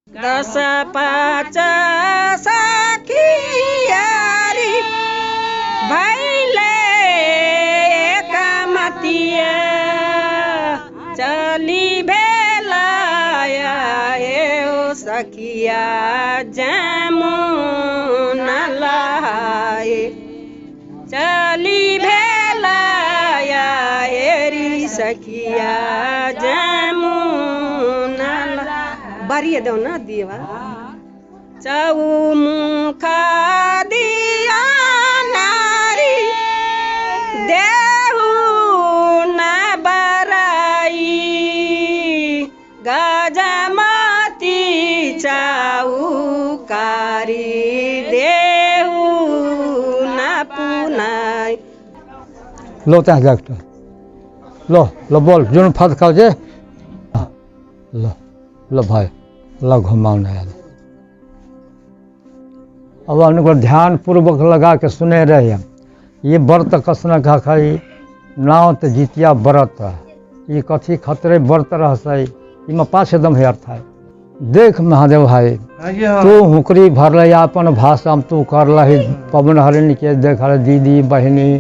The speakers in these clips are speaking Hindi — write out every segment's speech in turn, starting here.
दस पाँच सखियारी भैले एकमतिया चली भेलाया ए सखिया जमुन लहाए चली भेलाया एरी सखिया जमुन बारिये दो ना दिवा चौमुखा दिया नारी देहु न बराई गजमती चौकारी देहु न पुनाई। लो त्या जागत लो लो बोल जुन फत खाओ जे लो लो भाई लो घुमाओ ना यार। अब उनको ध्यान पूर्वक लगा के सुने रहे हम। ये व्रत कसना खा खाई नाव तो जीतिया व्रत ये कथी खतरे व्रत रह इमा 5 एकदम है अर्थ है। देख महादेव भाई तू हुकरी भर अपन भाषा में तू कर लही पवन हरिण के देख दीदी बहनी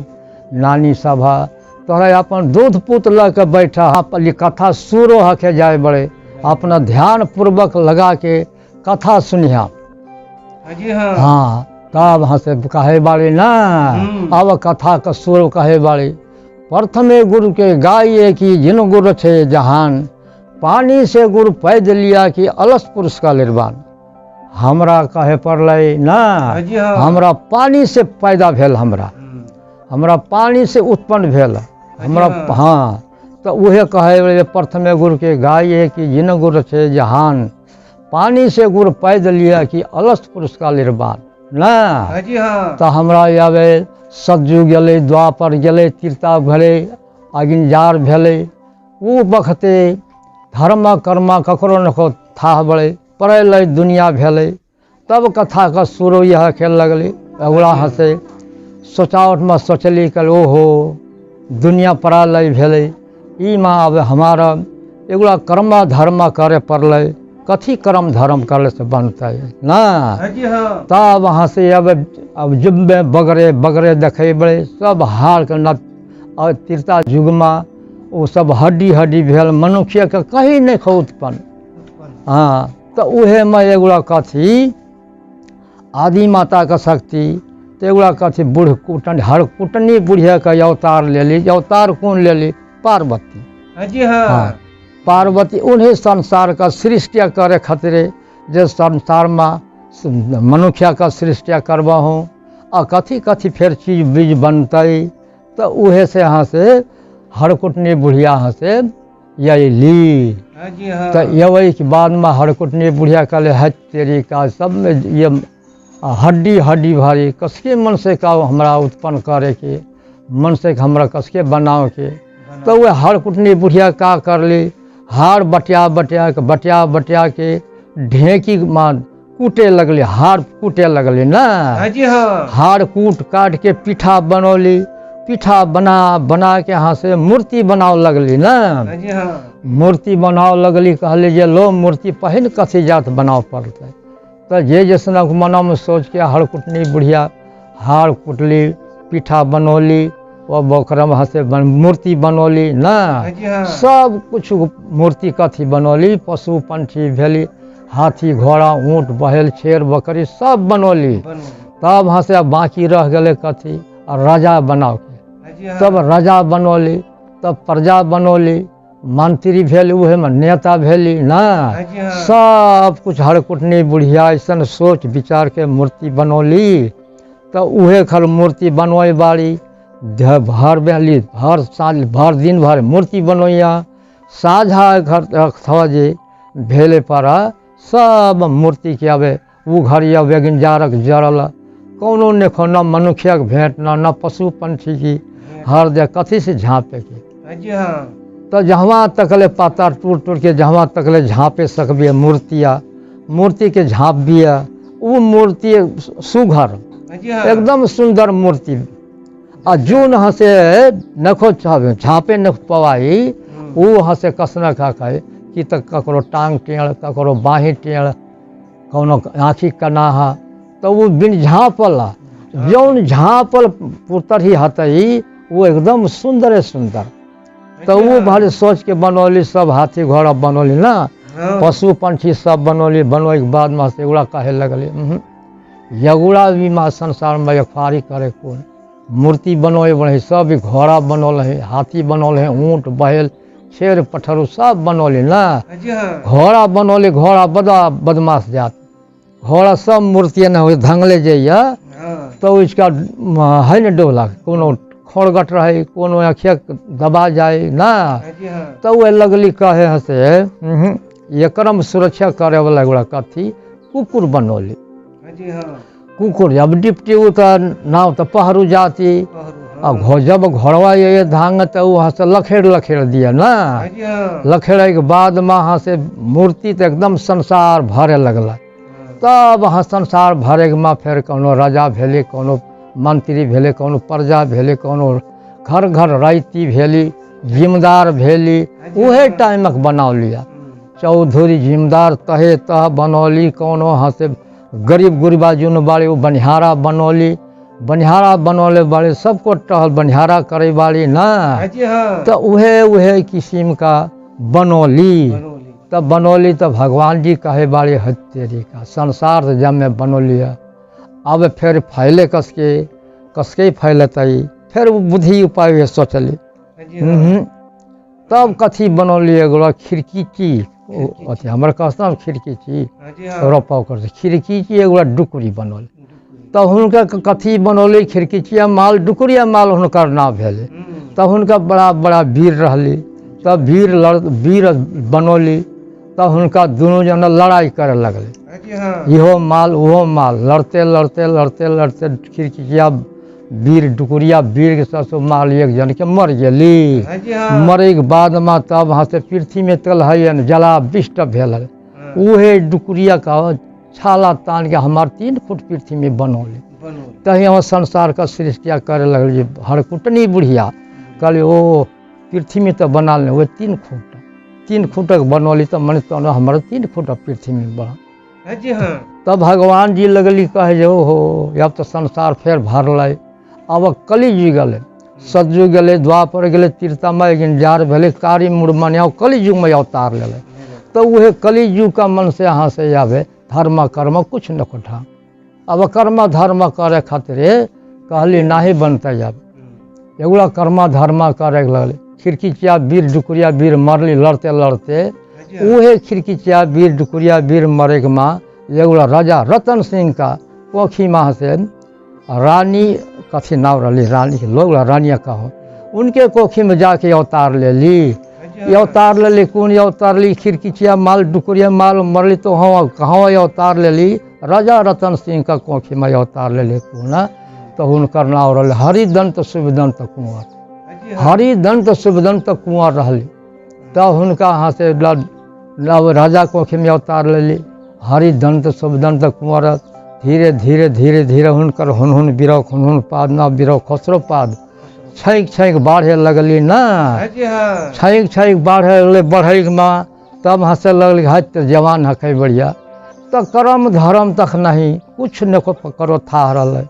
नानी सभा तोहरा अपन दूध पुत ल के बैठा कथा सुरो हके जाए बड़े अपना ध्यान पूर्वक लगा के कथा सुनिया। हाँ तब वहाँ से कहे बाड़ी ना अब कथा का सुर कहे बाड़ी प्रथमे गुरु के गाये की जिन गुरु छे जहान पानी से गुरु पैद लिया कि अलस पुरुष का निर्वाण। हमरा कहे पड़ल ना हमरा पानी से पैदा भेल हमरा पानी से उत्पन्न भेल हमरा। हाँ तो उहे कहे प्रथमे गुरु के गाये कि जिन गुरु छे जहान पानी से गुरु पैद लिया कि अलस पुरुष का निर्वाण ना। तो हमरा आवे सतयुग गले द्वापर गले तीर्ता भले अगिनजार भेले वो बखते धर्म कर्म ककरो न था बड़े पड़े दुनिया भेले तब कथा का शुरू यह खेल लगले अगला हंसे सोचावट में सोचली कल ओहो दुनिया पड़ा भेले ई माँ अब हमारा एगुला कर्म धर्म करे पड़ल कथी कर्म धर्म करे से बनता है ना। तब वहाँ से अब जुब्बे बगरे बगरे देखे बड़े सब हार के न तीर्ता युग में वो सब हड्डी हड्डी भेल मनुष्य के कहीं नहीं खो उत्पन्न। हाँ तो उहे में एगुला कथी आदि माता का शक्ति तो एगुला कथी बूढ़ कुटन हर कुटनी बुढ़िया का अवतार ले ली। अवतार कौन ले ली? पार्वती। हाँ पार्वती उन्हें संसार का सृष्टिया करे खतरे जो संसार में मनुष्य का सृष्टिया करवा हूँ और कथी कथी फिर चीज बीज बनते तो उहे से यहाँ से हरकुटनी बुढ़िया यहाँ से यही ली। तो यही के बाद में हरकुटनी बुढ़िया कहले है तेरी का सब में ये हड्डी हड्डी भारी कसके मन से का हमरा उत्पन्न करे के मन से हमरा कसके बनाओ के। तो वह हरकुटनी बुढ़िया का कर ली हार बटिया बटिया के ढेकी मान कूटे लगले हार कूटे लगले ना। हार कूट काट के पीठा बनौली पीठा बना के यहाँ से मूर्ति बनाओ लगली ना। मूर्ति बनाओ लगली कहले जे लो मूर्ति पहन कथी जात बनाओ पड़ते तो जे जैसन मना में सोच के हरकुटनी बुढ़िया हार कुटली पीठा बनौली वो बकरम वहाँ से मूर्ति बनौली ना। सब कुछ मूर्ति कथी बनौली पशु पंछी भेली हाथी घोड़ा ऊँट बहेल शेर बकरी सब बनौली। तब वहाँ से बाकी रह गए कथी और राजा बनाओ के तब राजा बनौली तब प्रजा बनौली मंत्री भेल उहे में नेता भेली ना। सब कुछ हरकुटनी बुढ़िया ऐसा सोच विचार के मूर्ति बनौली। तो उहे खल मूर्ति बनवाई बाड़ी भर बेली भर साल भर दिन भर मूर्ति बनोइया साझा घर थजे भेले पड़ा सब मूर्ति के आवे वो घर या बेगिन जारक जरल कौनो ने खो न मनुष्य भेंट न पशु पंछी की हर दे कथी से झाँपे की। तो जहाँ तकले पाता टूट टूट के जहाँ तकले झाँपे सकबे मूर्ति के झाँप भी है वो मूर्ति सुघर एकदम सुंदर मूर्ति आ जून हसे नखो झाँपे न पवाई वो हसे कसना खा खाए कि तक ककरो टांग टेढ़ ककरो बाही टेढ़ कौनो आँखी कनाहा तो वो बिन झाँपला जौन झाँपल पुतर ही हतई वो एकदम सुंदर है सुंदर। तो वो भारी सोच के बनौली, सब हाथी घोड़ा बनौली ना, पशु पंछी सब बनौली। बनोए के बाद में एगुड़ा कहे लगली एगुड़ा भी माँ संसार में अखबारी करे कौन। मूर्ति बनोए बने सब घोड़ा बनौल है, हाथी बनौल है, ऊँट बैल शेर पठरू सब बनौली ना। घोड़ा बनौली, घोड़ा बड़ा बदमाश जात, घोड़ा सब मूर्तियाँ न हो धंगले जाइए तो इसका है न डोला कोनो खोड़गट रहे, कोनो अखिया दबा जाए ना। तो वह लगली कहे हसे एकरम सुरक्षा करे वाला एगुड़ा कथी कुकुर बनौली। कुकुर अब डिप्टी उतर नाव तो पहरू जाती और जब घोड़वा ये धांग तो वहाँ से लखेड़ दिया ना। लखेड़े के बाद में वहाँ से मूर्ति तो एकदम संसार भरे लगला। तब वहाँ संसार भरे के माँ फिर कोनो राजा भेली, कोनो मंत्री भेले, कोनो प्रजा भेले, कोनो घर घर राइती भेली, जिम्मेदार भेली, उहे टाइमक बना लिया। चौधरी जिम्मेदार तहे तह बनौली। कोनो वहाँ से गरीब गुरबा जुन बाड़ी वो बनिहारा बनौली। बनिहारा बनौले बाड़ी सबको टहल बनिहारा करे बाड़ी ना। तो उहे किस्म का बनौली। तब बनौली तो भगवान जी कहे बाड़ी हत्तेरी का संसार से जब मैं बनौली है। अब फिर फैले कसके फैलतई फिर वो बुद्धि उपाय सोचली। तब कथी बनौली एगो खिड़की चीज अथी हमारे कहता खिड़की चीज रोपा कर खिड़की चीज एगो डुकरी बनौली। तब हुनका कथी बनौली खिड़कीचिया माल डुकरिया माल हुनकर नाम भेले। तब हुनका बड़ा बड़ा वीर रहली। तब वीर बनौली। तब हुनका दोनों जना लड़ाई करे लगले, इहो माल उहो माल, लड़ते लड़ते लड़ते लड़ते खिड़कीचिया वीर डुकरिया वीर के सब माल एक जन के मर गेली। मरे के बाद में तब वहाँ से पृथ्वी में तल है जला विष्ट भेल। उहे डुकरिया का छाला तान के हमार 3 फुट पृथ्वी में बनौली। तही हम संसार का सृष्टिया करे लगली। हरकुटनी बुढ़िया कहली ओ पृथ्वी में तो बना ले वो 3 फुटक बनौली। तो मन तो हमारे 3 फुट पृथ्वी में बना। तब भगवान जी लगली कहे जो हो अब तो संसार फिर भरल। अब कलियुग गले, सतयुग गले, द्वापर गले, त्रेतामय जार भेले, कारी मुड़मनिया कलियुग में अवतार ले। तो वह कलियुग का मन से यहाँ से आवे धर्म कर्म कुछ न कोठा। अब कर्म धर्म करे खातिर कहली नाही बनते। अब एगुड़ा कर्म धर्म करे लगले। खिड़कीचिया वीर डुकरिया वीर मरली लड़ते लड़ते। उहे खिड़कीचिया वीर डुकरिया वीर मरे के माँ एगुड़ा राजा रतन सिंह का कोखी माँ से रानी कथी नाव रही रानी के लोग रानिया कहो उनके कोखी में जाके अवतार ले ली। अवतार ले ली कौन अवतार ली खिड़कीचिया माल डुकरिया माल मरली तो हाँ कहाँ अवतार ले ली राजा रतन सिंह का कोखी में अवतार ले ली कौन। तो उनकर नाव रही हरिदंत शुभदंत कुंवर। हरिदंत शुभदंत कुंवर रहली। तब उनका यहाँ से राजा कोखी में अवतार ले ली हरिदंत शुभदंत कुंवर। धीरे धीरे धीरे धीरे हुनकर हुन बिरौ हुन पाद ना बिरौ खसरो पाद छैक बाढ़े लगली ना। छैक बाढ़े लगले बढ़े माँ। तब हंसे लगली हत जवान हकै बढ़िया। तो कर्म धर्म तक नहीं कुछ न करो था रहा।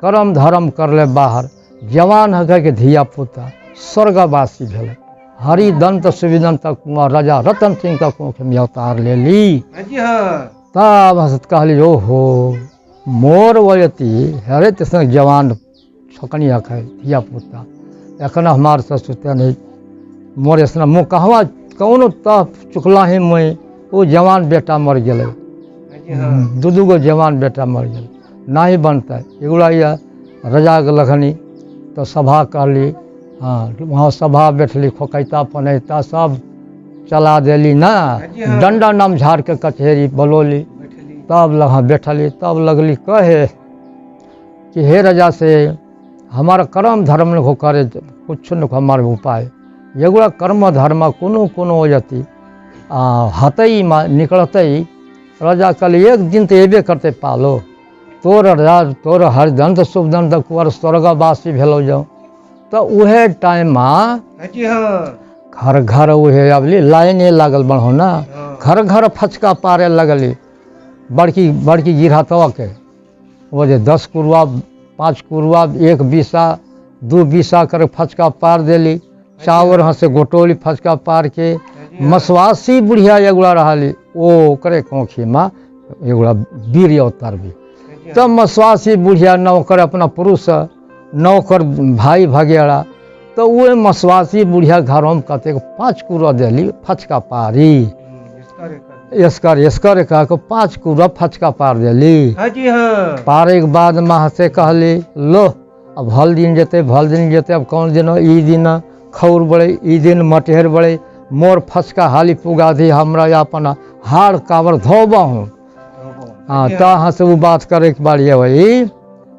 कर्म धर्म कर ले बाहर जवान हकै के धिया पुता स्वर्गवासी भेले। हरिदंत सुविदंत कुंवर राजा रतन सिंह का कोख में अवतार ले ली। तब हंसत कहली ओहो मोर वयती हरे तसन जवान छोकनी हकै धिया पुता एखन हमार ससुते नहीं मोर ऐसा मुँह कहवा कौनो तह चुकला ही मुँह वो जवान बेटा मर गए। 2 गो जवान बेटा मर गए नहीं बनता। एगुड़ा यह राजा के लखनी तो सभा कहली हाँ वहाँ सभा बैठली खोकैता पनैता सब चला देली ना। डंडा नाम झाड़ के कचहरी बोलोली। तब लगा बैठली। तब लगली कहे कि हे राजा से हमारा कर्म धर्म न हो करे कुछ न हमारे उपाय एगुड़ा कर्म धर्म कोनो हो जाती हतई निकलतई। राजा कल एक दिन तो एबे करते पालो तोर हरिदंत शुभदंत कुंवर स्वर्गवासी भेलो जाओ। तो उहे टाइम घर घर उहे अबली लाइने लागल बढ़ो ना। घर घर फचका पारे लगली। बड़की बड़की गिरहतवा के वो जे 10 कुरुआ 5 कुरुआ 1 बीसा 2 बीसा कर फचका पार देली चावर हाँ से गोटोली फचका पार के मसवासी बुढ़िया एगुड़ा रही ओ करे कोखी माँ एगुड़ा वीर अवतार भी तब मसवासी बुढ़िया नौकर अपना पुरुष नौकर भाई भगेड़ा तो वो मसवासी बुढ़िया घरों में कहते 5 कुरुआ देली फचका पारी एस्कर कह के 5 कुरुआ फचका पार देली पारे के बाद माँ से कहली लो अब भल दिन जेते अब कौन दिन ई दिन खौर बड़े ई दिन मटेर बड़े मोर फचका हाली पुगा दी हमरा अपन हाड़ कावर धोबा हूँ हाँ तो यहाँ से वो बात करे के बारी अबई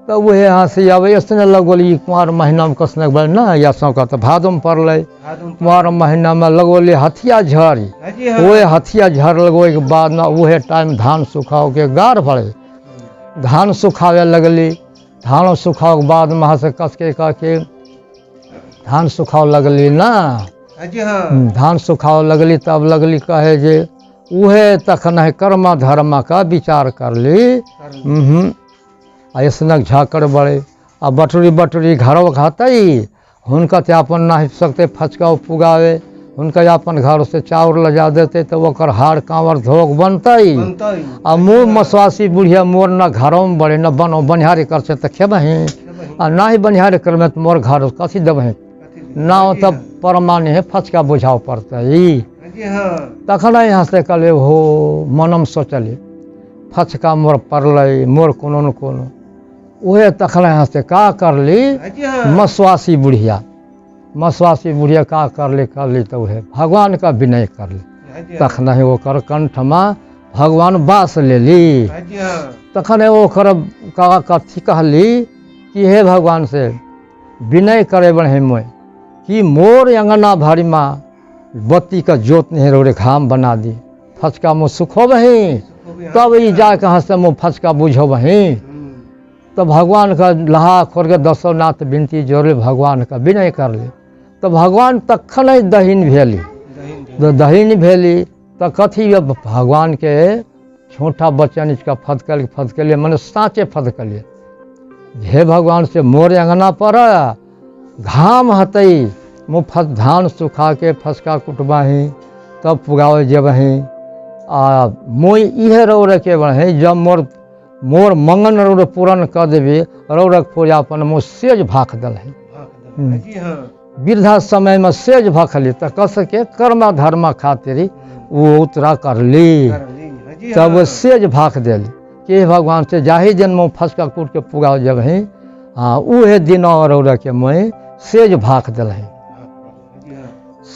तो वह यहाँ से अब ऐसे लगोली कुंवर महीना में कसने बड़े ना या सौका तो भादो में पड़ल कुंवर महीना में लगोली हथिया झड़ी वह हथिया झड़ लगो के बाद ना वह टाइम धान सुखाओ के गाढ़ पड़े धान सुखावे लगली धान सुखाओ के बाद वहाँ से कस के कह के धान सुखाओ लगली ना धान सुखाओ लगली तब लगली कहे जे उहे तखन है कर्मा धर्मा का विचार कर ली ऐसनक झाकड़ बड़े आ बटुरी घरों खाते हुनका ते अपन ना सकते फचका पुगावे हुनका अपन घर से चाउर लजा देते तो वकर हाड़ कांवर धोक बनते आ मुँह मसवासी बुढ़िया मोर न घरों में बड़े न बनो बनिहारी कर से तो खेबही आ ना ही बनिहारी कर में तो मोर घर कथी देबही ना तब परमाने है फचका बुझाव पड़ते तखन यहाँ से कहले हो मनम सोचले फचका मोर पड़ल मोर कोनो न कोनो उहे तखन यहाँ से का करली मसवासी बुढ़िया का करली तो उहे भगवान का विनय करली तखन है ओकर कंठ में भगवान बास लेली तखन ओकर का कथी कहली कि हे भगवान से विनय करे बढ़े मोय कि मोर अंगना भरी माँ बत्ती का जोत नहीं रोड़े घाम बना दी फचका मुँह सुखो बही तब ई जा कहाँ से मुँह फचका बुझो बही तो भगवान का लहा खोर के 10 नाथ विनती जोड़े भगवान का विनय कर ले तो भगवान तखन दहीन भेली तो कथी भगवान के छोटा बच्चन इसका फदकलिए मैंने साँचे फदकलिए हे भगवान से मोर अंगना पर घाम हतई मुँह धान सुखा के फचका कुटबाही तब पुगावे जेबही आ मोई इहे रौर के बढ़े जब मोर मंगन रौर पूरन कर देवी रौरक पूजा अपन मुँह सेज भाख दल है वृद्धा समय में सेज भखली तो कस के कर्मा धर्मा खातिर वो उतरा कर ली तब वो सेज भाख दिली कि भगवान से जाही दिन मुँह फचका कूट के पुगाव जेबही हाँ उहे दिन रौर के मुँह सेज भाख दल है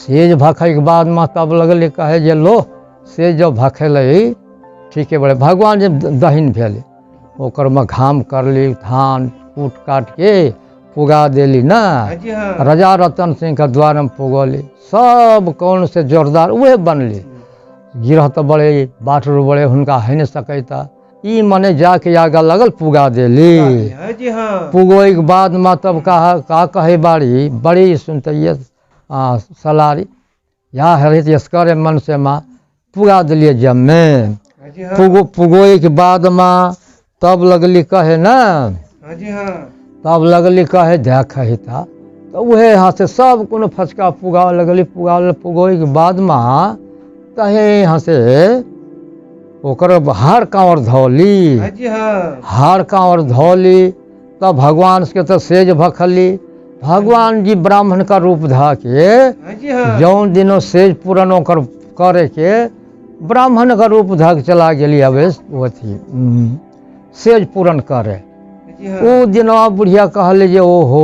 सेज भखे के बाद में तब लगल कहे जे लो सेज जब भखेल ठीक है बड़े भगवान जब दहीन भेल ओकर में घाम करली धान कूट काट के पुगा देली ना राजा रतन सिंह का द्वार में पुगली सब कौन से जोरदार वह बनली गिरहत बड़े बाटरू बड़े हुनका है नहीं सकता ई मने जाके आगा लगल पुगा देली पुगोई के बाद में तब का कहे बाड़ी बड़ी सुनते सलारी या हरित यस्कर मन से माँ पुगा दिलिए जब में पुगोई के बाद माँ तब लगली कहे ना तब लगली कहे देखा तो वह यहाँ से सब कोनो फचका पुगा लगली पुगोई के बाद माँ कहे यहाँ से ओकर हाड़ कांवर धोली तब भगवान के तो सेज भखली भगवान जी ब्राह्मण का रूप धा के जौन दिनों सेज पूरन ओकर करे के ब्राह्मण का रूप धा के चला गली अब अथी सेज पूरन करे वो दिनवा बुढ़िया कहले जे ओहो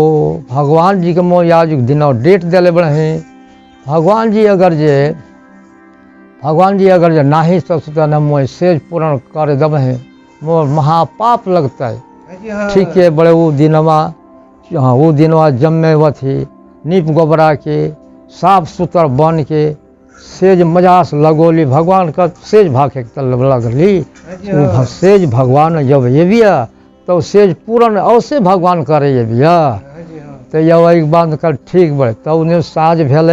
भगवान जी के मोह आज दिनवा डेट दिले बढ़े भगवान जी अगर जे नाही सकता न मोह सेज पूरन कर दबहे मोर महापाप लगता है ठीक है बड़े वो दिनवा हाँ वो दिनवा जम्मे वथी नीप गोबरा के साफ सुथर बन के सेज मजास लगोली भगवान का सेज भाखे लगली वो सेज भगवान जब ये बिया तो सेज पूरन अवश्य भगवान करे ये बिया तो यह एक बात कर ठीक बड़े तब उन्हें साँझ भेल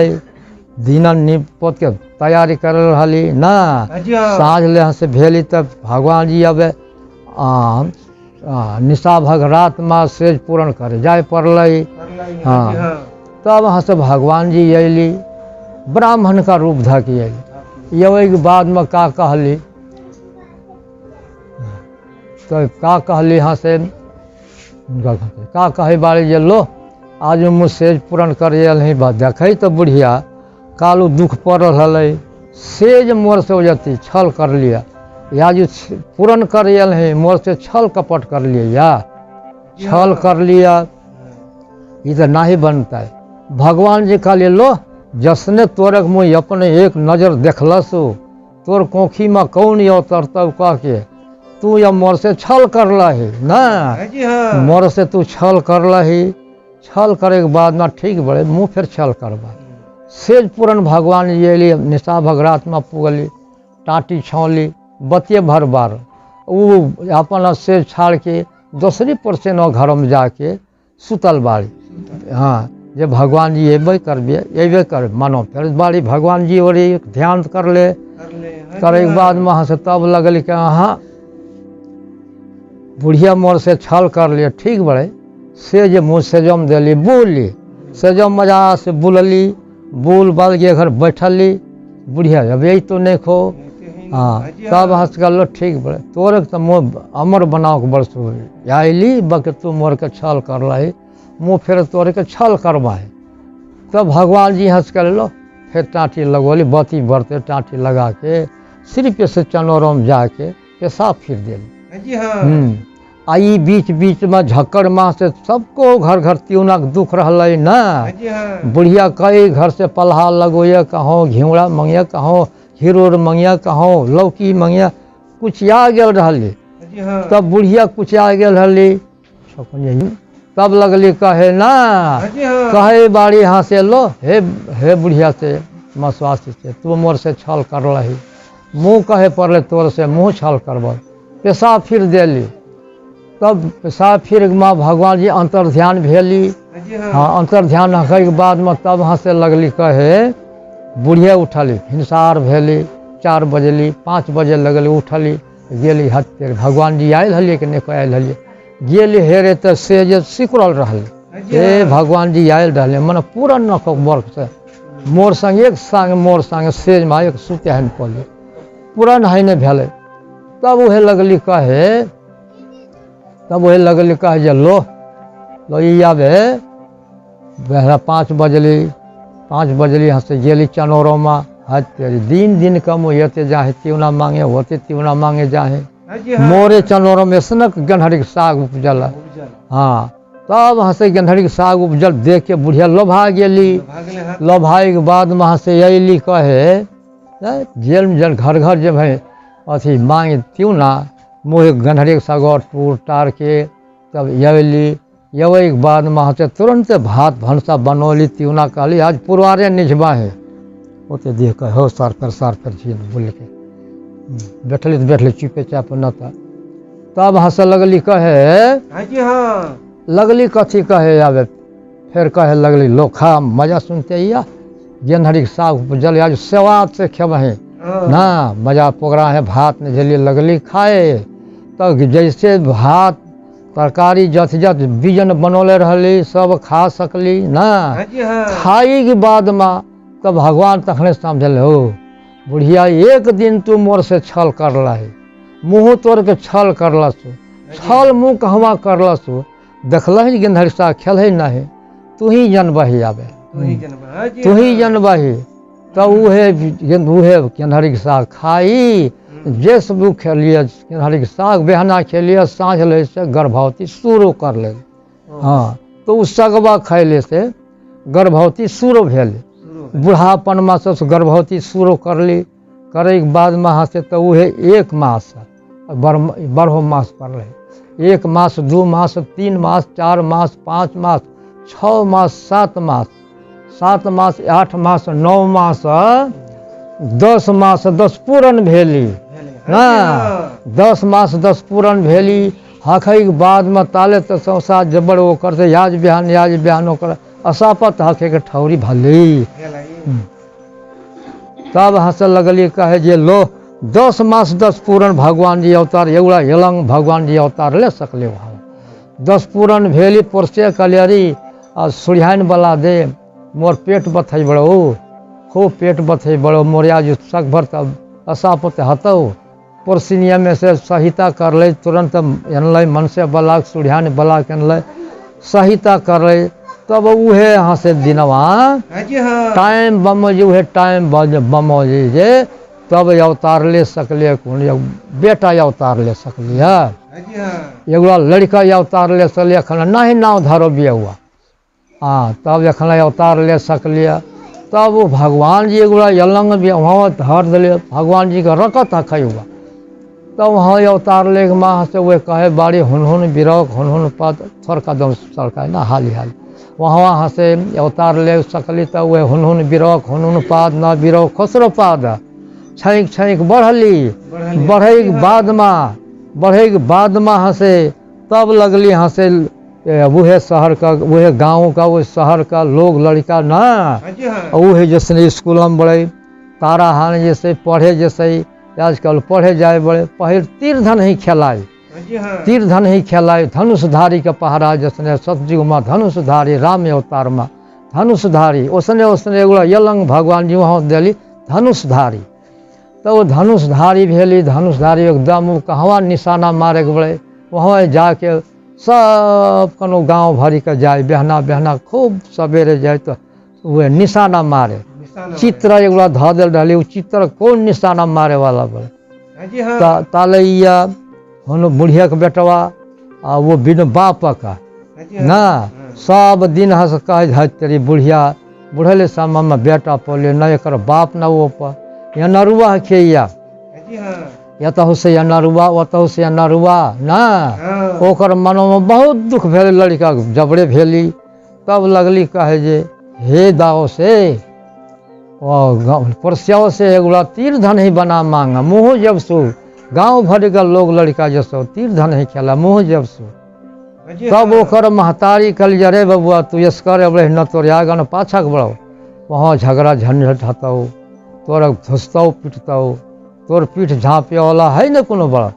दीना निपत के तैयारी कर रही ना साँझ ले यहाँ से भेली तब भगवान जी अब निशा भग रात में सेज पूर्ण करे जाए पड़ल। हाँ तब वहाँ से भगवान जी अली ब्राह्मण का रूप धके अली। ये के बाद में का कहली तो का कहली यहाँ से का कहे बारे जे लो आज मुँह सेज पूर्ण करे बात देखे तो बुढ़िया कालू दुख पड़ रहा सेज मोर से हो जाती छल कर लिया या जो पूर्ण कर है मोर से छल कपट कर लिया या छल कर लिया ये तो नहीं बनता है। भगवान जी का ले लो जसने तोरक मुँह अपने एक नज़र देखलसो तोर कोखी में कौन या उतरता कह के तू या मोर से छल कर लही ना मोर से तू छल कर लही छल करे के बाद ना ठीक बड़े मुँह फिर छल करवा सेज पूर्ण भगवान जी लिए निशा भगरात में पुगली टाटी छौली बतिये भर बार वो अपन सेज छाड़ के दूसरी पर से न घर में जाके सुतल बाड़ी। हाँ जब भगवान जी अबे करबे कर मानो फिर बाड़ी भगवान जी और ध्यान कर ले करे के बाद में वहाँ से तब लगल कि हाँ बुढ़िया मोर से छल कर लिए ठीक बड़े सेज मुँह सेजम दिली बोली सेजम मजा से बुलली बोल बाल के घर बैठली बुढ़िया अब यही तो नहीं खो। हाँ तब हंस गलो ठीक बड़े तोरे तो मुँह अमर बनाओ के बरस आईली बक तू मोर के छल कर रही मुँह फिर तोरे के छल करवाए। तब भगवान जी हंस कर लो फिर टाँटी लगोली बत्ती बरते टाँटी लगा के सिर पे से चनोरम जाके पेशाब फिर दिली। आई बीच बीच में झक्कड़ माँ से सबको घर घर त्योना के दुख रहा ना बुढ़िया कई घर से पल्हा लगोया कहो घिउड़ा मंगिया कहो हिरोर मंगिया कहो लौकी मंगिया कुछ आ गल रही तब बुढ़िया कुछ आ गल रही तब लगली कहे ना कहे बाड़ी यहाँ से लो हे बुढ़िया से मसवासी से तू मोर से छल कर रही मुँह कहे पड़े तोर से मुँह छल करब पेशाब फिर दिली तब पेशाब फिर माँ भगवान जी अंतर ध्यान भेली। हाँ अंतर ध्यान रखे के बाद में तब वहाँ से लगली कहे बुढ़िया उठली हिंसार भेली 4 बजली 5 बजे लगली उठली गेली हाथ पेर भगवान जी आयल हलिए कि नहीं आयल हलिए गेली हेरे तो सेज सिकुड़ल रहे भगवान जी आयल रहे मन पूरा नख वर्क से मोर संग एक संग मोर संग सेज में एक सुते हन पड़े पूरा नहीं भेले। तब वह लगली कहे जे लो आबे बेहरा 5 बजली यहाँ से गेली चनोरमा हाथ तेरी दिन कम होते जाए त्योना मांगे होते त्योना मांगे जाए मोरे चनोरम में सनक गन्हरी के साग उपजल। हाँ तब वहाँ से गन्हरी के साग उपजल देख के बुढ़िया लोभा गेली लोभाई के बाद वहाँ से अली कहे जेल में जल घर घर जब है अथी मांगे त्योना मुँह गन्हरी के साग और टूर टार के तब अली के बाद वहाँ से तुरंत भात भंसा बनौली त्योना कहली आज पुरवारे निझबा है ओते देख के हो सार पर झील बोल के बैठली चुपे चाप न था। तब हंस लगली कहे लगली कथी कहे आवे फिर कहे लगली लो खा मजा सुनते या गेंधड़ी के साग जल आज सेवाद से खेबहे ना मजा पोगरा है भात ने झलिए लगली खाए तब जैसे भात तरकारी जथ बीजन बनौले रही सब खा सकली ना खाई के बाद में तब भगवान तखने समझल हो बुढ़िया एक दिन तू मोर से छल कर रही मुँह तोड़ के छल करलसु छल मुँह कहवा करलसु देखल गेंधरी साग खेल नहीं तू ही जनबही आबे तू ही जनबही तब उहे गेंधरी के साग खाई जे सब खेलिए गेंधरी के साग बेहना खेलिए साँझ ले से गर्भवती शुरू कर ले। हाँ तो उस सगवा खैले से गर्भवती शुरू भेल बुढ़ापन में से गर्भवती शुरू करली करे के बाद में से तो उहे 1 मास बरहो मास पर रहे 1 मास 2 मास 3 मास 4 मास 5 मास 6 मास 7 मास 7 मास 8 मास 9 मास 10 मास 10 पूरन भेली ना 10 मास 10 पूरन भेली हखै के बाद में ताले तो सौसा जबर वो करते याज बिहान ओकर असापत हखे के ठौरी भली तब हंसे लगली कहे जे लो 10 मास 10 पूरन भगवान जी अवतार एगुड़ा यलंग भगवान जी अवतार ले सकले वहाँ 10 पूरन भेली पोरसे कलियरी आ सुरिहान वाला दे मोर पेट बथई बड़ो खूब पेट बथई बड़ो मोरिया जो सक भर तब असापत हतौ पोरसिनिया में से सहिता कर ले तुरंत एनल मन से बला सुरिहान बला के एनल सहिता कर ले तब उहे यहाँ से दिनवा टाइम बम जी उहे टाइम बम जी जे तब अवतार ले सकले बेटा अवतार ले सकली है एगुड़ा लड़का अवतार ले सकलिए एखन नहीं नाव धरो बिया हुआ हाँ तब एखन अवतार ले सकलिए तब वो भगवान जी एगुड़ा यलंग भी वहाँ धर दिले भगवान जी का रकत हखई हुआ तब वहाँ अवतार ले माँ से वे कहे बाड़ी हुनहुन बिरौक हुनहुन पद थोड़ कदम सरका ना हाली हाली वहाँ से अवतार ले सकली तब वे हुनहुन बिरौक हुनहुन पाद न बिरौक खसरो पाद छैक छैक बढ़ली बढ़े के बाद में हंसे तब लगली हंसे वह शहर का वह गांव का वो शहर का लोग लड़का ना वह जैसे स्कूल में बड़े तारा हान जैसे पढ़े जैसे आजकल पढ़े जाए बड़े पहले तीर धन ही खेलाए तीर धन ही खेलाए धनुषधारी का पहरा जैसे सतयुग में धनुषधारी राम अवतार में धनुषधारी उसने उसने एगो यलंग भगवान जी वहाँ दिली धनुषधारी तो वो धनुषधारी भेली धनुषधारी एकदम कहवा निशाना मारे के बड़े वहाँ जाके सब कनो गांव भरी के जाए बहना बहना खूब सवेरे जाए तो वह निशाना मारे चित्र एगुड़ा धऽ दिल रही चित्र कौन निशाना मारे वाला बड़े तालैया हम बुढ़िया के बेटवा आ वो बिन बाप का ना सब दिन हंस कहे तेरी बुढ़िया बुढ़ले सामा में बेटा पले न एक बाप न वो पर या नरुआ खेया या तो से नरुआ ओतहु से नरुआ ना ओकर मनो में बहुत दुख भेल लड़का जबड़े भेली तब लगली कहे जे हे दाओ से परस्याओ से एगुड़ा तीर धन ही बना मांगा मुँह जब सो गांव भर का लोग लड़का जसो तीर धन ही खेला मुँह जब सो तब ओकर महतारी कल जरे बबुआ तू यसकर अब न तोर आगन पाछक बढ़ो वहाँ झगड़ा झंझट हतौ तोर धुसतौ पिटतौ तोर पीठ झाँपे वाला है न कोनो बड़ा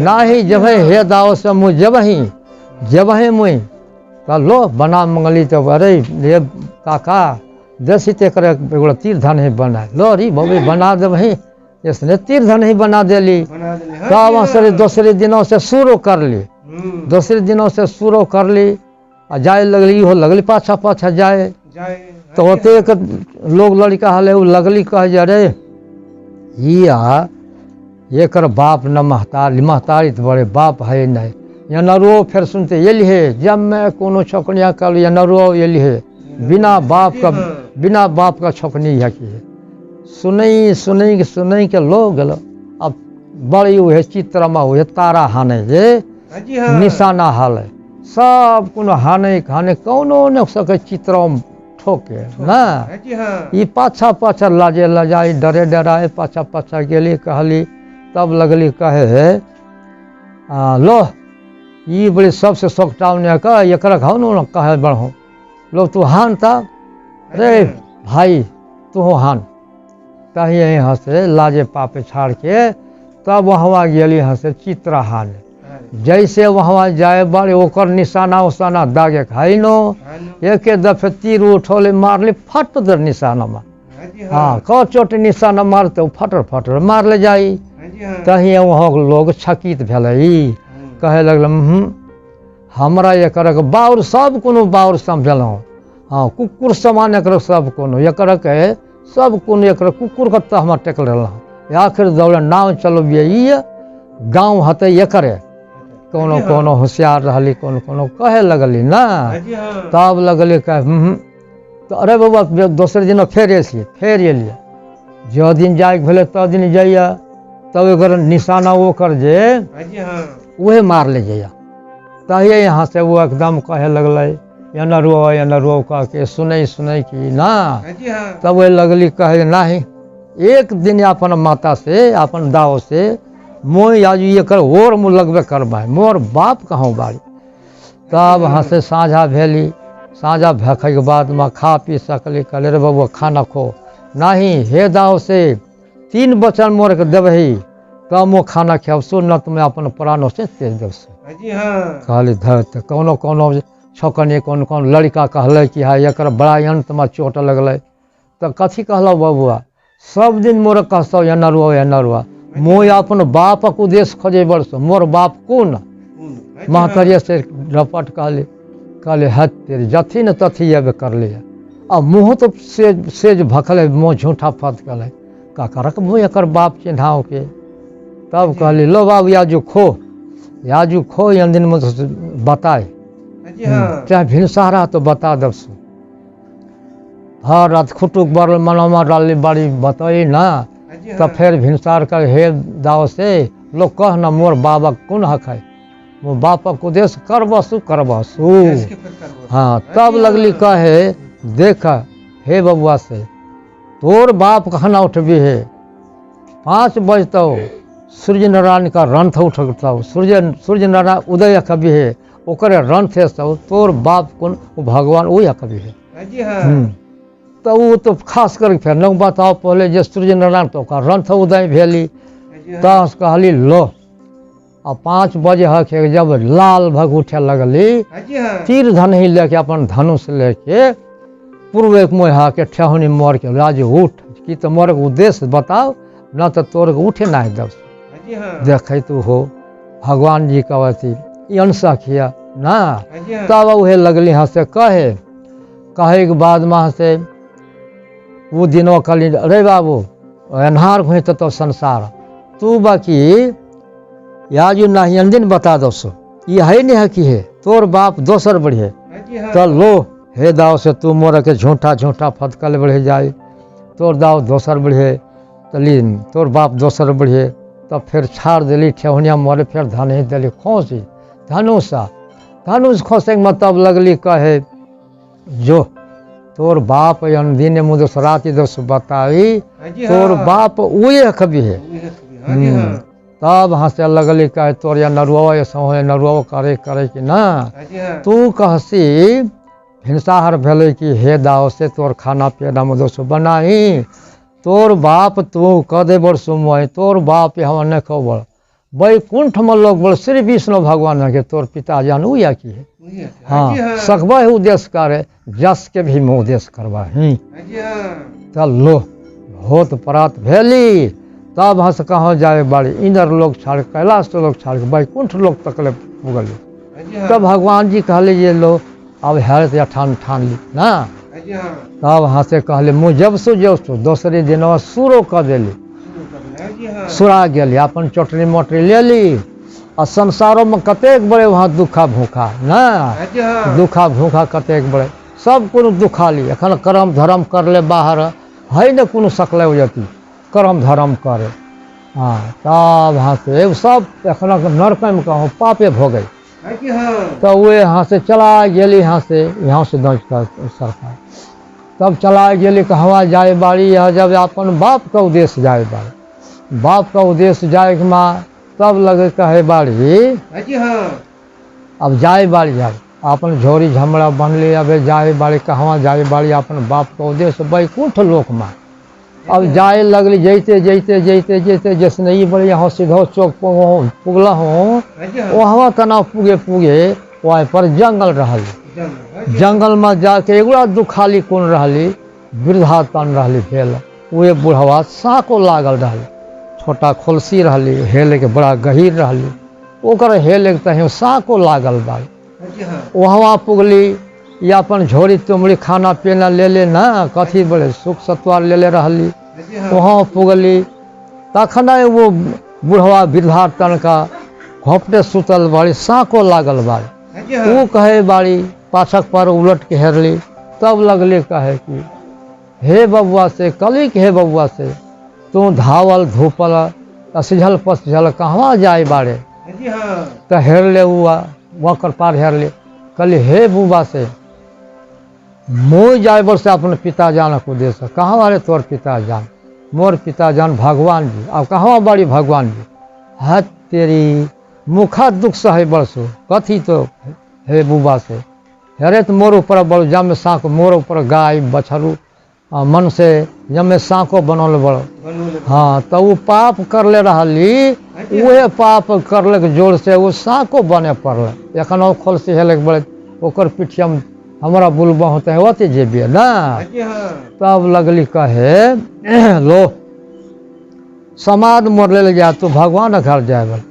ना ही जब हे दाओ से मुँह जब है मुँह तो लो बना मंगली तो अरे ये काका दस एगो तीर धन ही बना लो री बबी बना दे वही इसने तीर धन ही बना देली तब सर दूसरे दिनों से शुरू कर ली दूसरे दिनों से शुरू कर ली आ जाए लगली हो लगली पाछा पाछा जाए तो होते एक लोग लड़का हले लगली कहे अरे एक बाप न महतारी तो बड़े बाप है नहीं या नरुओ फिर सुनते ये लिए जब मैं कोनो छोकनिया कर या नरुओ ये लिए बिना बाप का छोकनी है कि सुनई के लोग अब बड़ी हुए चित्र में हुए तारा हाने जे निशाना हाले सब कोनो हाने खाने कौनो न सके चित्र ठोके ना ये पाछा पाछा लाजे लजाई डरे डराए पाछा पाछा गेली कहली तब लगली कहे लो ये बड़ी सबसे सोकटावने का एकरा घाव न कहे बढ़ो लो तू हान था रे भाई तू हान कहीं यहाँ से लाजे पापे छाड़ के तब वहाँ गेली यहाँ से चित्र हान जैसे वहाँ जाए बड़े ओकर निशाना उसाना दागे खाई नो एक दफे तीर उठोले मारले फट दर निशाना में हाँ क चोट निशाना मारते फटर फटर मार ले जाई तही वहाँ लोग छकित भेलै कहे लगल हमरा एक बाउर सब कोनो बाउर समझलहुँ हाँ कुकुर समान एक सब कोनो एक सब कोनो एक कुकुर के तो हम टेकल रहलहुँ आखिर दौड़े नाव चलबिए गाँव हते एकरे कोनो कोनो होशियार रहली कोनो कोनो कहे लगली ना तब लगली कहे तो अरे बाबा दोसर दिन फेर एलिए जो दिन जाए भेले तो दिन जाइए तब एक निशाना वो कर जे वह मार ले जाइए तहिए यहाँ से वो एकदम कहे लगल या नरुआ कह के सुनै की ना तब वह लगली कहे नहीं एक दिन अपन माता से अपन दाव से मोह आज ये कर और मुँह लगबे करबा मोर बाप कहूँ बारी तब यहाँ से साझा भेली साझा भैखे के बाद में खा पी सकली कहले रे बबुआ खाना खो नहीं हे दाव से 3 वचन मोर के देवही तब मो खाना खाब सो न तुम्हें अपन प्राणों से तेज देव सो जी हाँ कहली धरत कोनो कोनो छकने कौन कौन लड़का कहल कि हाँ एक बड़ा अंत में चोट लगल तो कथी कहल बबुआ सब दिन मोर कहसो या नरुआ मोह अपन बापक उद्देश्य खोजे बरसो मोर बाप कौन महतरिया से रपट कहले हद तेरी जथी न तथी अब कर लिया अब मुँह तो सेज भखल मुँह झूठा फत कल का करक मुँह एक बाप चिन्हाओ के तब कहली लो बाबू याजू खो या दिन में बताए चाहे भिनसारा तो बता दब सो हर रात खुटुक बरल मनमा डाली बाड़ी बताई ना तब फिर भिनसार कर हे दाव से लोग कह ना मोर बाबा कौन हक है वो बापक उद्देश्य करबसु हाँ तब लगली कहे देख हे बबुआ से तोर बाप कहना उठबी है 5 बजतो सूर्य नारायण का रंथ उठता सूर्य नारायण उदय कभी है ओकरे रंथ है तोर बाप कौन भगवान वही कभी है तो वो तो खास कर फिर न बताओ पहले जे सूर्य नारायण तो रंथ उदय भेली तस कहली लो अब 5 बजे हक जब लाल भग उठे लगली तीर धन ही लेके अपन धनुष लेके पूर्व एक मोह के ठेहुनी मोर के राज उठ कि तो मोर के उद्देश्य बताओ न तो तोर के उठे ना दब देख तू हो भगवान जी का अथी अंशा किया ना तब वह लगली हंसे कहे के बाद में हंसे वो दिनों कल अरे बाबू अन्हार हुई तो संसार तू बाकी याजू नहीं दिन बता दो सो ये है नहीं है कि है तोर बाप दोसर बढ़े तो लो हे दाव से तू मोर के झूठा फतकल बढ़े जाए तोर दाव दोसर बढ़े तली तोर बाप दोसर बढ़े तब फिर छाड़ दिली ठेहुनिया मोरे फिर धन ही दिली खोसी धनुष खोसे के मतलब लगली कहे जो तोर बाप दिन मुझे राति दोस्त बताई तोर बाप उहे कभी है तब हंसे लगली कहे तोर या नरुआ करे कि ना तू कहसी हिंसाहर भेले कि हे दाव से तोर खाना पीना मुझे बनाई तोर बाप तू कदे बड़ सुमय तोर बाप हम न खबर बैकुंठ में लोग बोल श्री विष्णु भगवान के तोर पिता जानू या की है हाँ सकबा उद्देश्य करे जस के भी मैं उद्देश्य करवा चल लो होत परात भेली तब हंस कहाँ जाए बाड़ी इंद्र लोग छाड़ कैलाश लोग छाड़ बैकुंठ लोग तकले पुगल तब भगवान जी कहले ये लो अब हैरत या ठान ली ना तब हंसे कहले मुँह जब सो दोसरे दिन सुरो कर दिली सुरा गली अपन चोटरी मोटरी ले ली और संसारों में कतेक बड़े वहाँ दुखा भूखा ना दुखा भूखा कतेक बड़े सब को दुखा ली एखन कर्म धर्म कर ले बाहर है न कोनो सकले हो जाती कर्म धर्म करे हाँ तब वहाँ से सब एखन नरक में कहूँ पापे भोगे तो वे यहाँ से चला गली यहाँ से दौड़ कर सरकार तब चला गली कहवा जाए बाड़ी यह जब अपन बाप का उद्देश्य जाए बाड़ी बाप का उद्देश्य जाए के माँ तब लगे कहे बाड़ी अब जाए बाड़ी जाए अपन झोरी झमड़ा बनले अब जाए बाड़ी कहवा जाए बाड़ी अपन बाप का उद्देश्य बैकुंठ लोक में अब जाए लगली जैते जैते जैते जैते जैसे ही बड़े यहाँ सीधो चौक पुगला हूँ वहाँ तना पुगे वहाँ पर जंगल रहल जंगल में जाके एगो दुखाली कौन रहली वृद्धापन रहली भेल वे बुढ़वा साँको लागल रहली छोटा खोलसी रहली हेले के बड़ा गहीर रहली ओकर हेले के तही साँको लागल बा वहाँ पुगली या अपन झोरी तुमड़ी खाना पीना ले ना कथी बड़े सुख सत्वार ले रहली वहाँ पुगली तखन वो बुढ़वा वृद्धापन का घोपटे सुतल बाड़ी साँको लागल बाड़ी वो कहे बाड़ी पाछक पर उलट के हेरली तब लगले कहे कि हे बबुआ से कली के हे बबुआ से तू धावल धूपल सिझल पसिझल कहवा जाए बाड़े तो हेर ले हुआ वकर पार हेर ले कली हे बुबा से मोह जाए बर से अपने पिता जान को दे सक कहाँ बारे तोर पिता जान मोर पिता जान भगवान जी अब कहाँ बाड़ी भगवान जी हद तेरी मुखा दुख सहे बरसो कथी तो हे बुबा से हेरे तो मोर ऊपर बड़ जम साँक मोर ऊपर गाय बछरू मन से जमे साँको बनल बड़ो। हाँ तो वो पाप करले रहली, उहे पाप करले के जोर से वो साँको बने पड़ल। एखन खोल से हेले बड़े ओकर पीछे हमारा बुलबा होता है ओते जेबिए ना। तब लगली कहे लो समाद मोर ले जा तू भगवान घर जाए।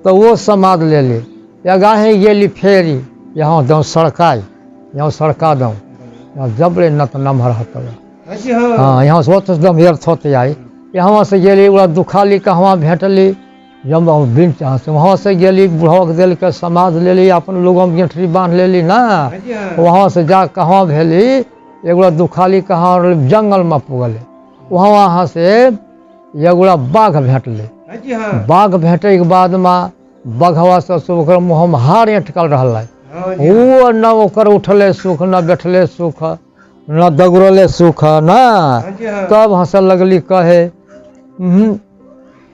तो वो समाद ले ली या गाहे गेली फेरी यहाँ दो सड़काई, यहाँ सड़का दो जब ले न तो नमहर हत। हाँ यहाँ से होते एकदम व्यर्थ होते आई। यहाँ से गेली ओरा दुखाली कहवा भेटली जब बिन से वहाँ से गेली बुढ़वा के दिल के समाज ले ली, अपन लोगों में गेठरी बांध ले ली ना। वहाँ से जा कहाँ भेली एगोड़ा दुखाली कहाँ जंगल में पुगल। वहाँ से एगोड़ा बाघ भेटले। बाघ भेटे के बाद में बघवा से ओकर मुँह में हार अटकल रहा। वो न ओकर उठले सुख न बैठले सुख न दगड़ले सुख ना। तब हंस लगली कहे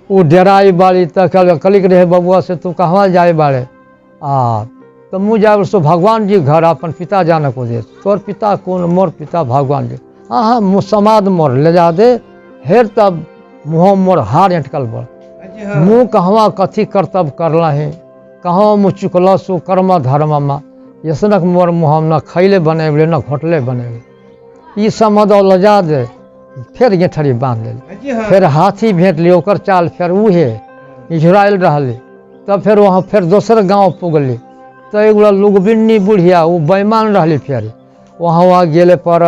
वो डेराई बाड़ी तक कलिक रहे बबुआ से तू कहाँ जाए बाड़े। तो मुँह जाए सो भगवान जी घर अपन पिता जाने को दे। तोर पिता कौन? मोर पिता भगवान जी। हाँ मुँह समाद मोर ले जा दे। हेर तब मुँह मोर हार अटकल बड़। मुँह कहवा कथी कर्तव्य करला है, कहाँ मुँह चुकल सो कर्म धर्म में यसनक मोर मुँह न खैले बनेबले न घोटले बनेबले। ई समद लजा दे फिर गेठरी बांध ले। फिर हाथी भेट ली ओकर चाल फिर उहे इझराइल रहले। तब फिर वहाँ फिर दोसर गांव पुगली। तो एगो लुगबिन्नी बुढ़िया वो बेईमान रहली। फिर वहाँ गेले पर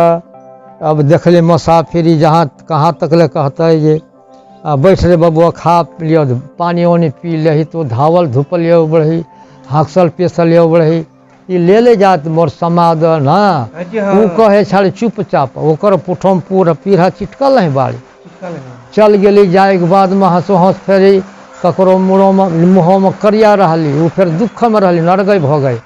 अब देखले मुसाफिरी जहाँ कहाँ तक ले कहते ये बैठ रे बबुआ खा लियो पानी वानी पी लही। तो धावल धुपल लियो बढ़ी हंसल पेसल लियो बढ़ी ये ले जात मोर समाद ना। वो कहे छाड़े चुपचाप ओकर पुठम पूरा पीढ़ा चिटकल है बाड़ी। चल गेली जाए के बाद में हंसो हंस फेरी ककरो मुँह में करिया रहली वो फिर दुख में रहली नरगे भ गई।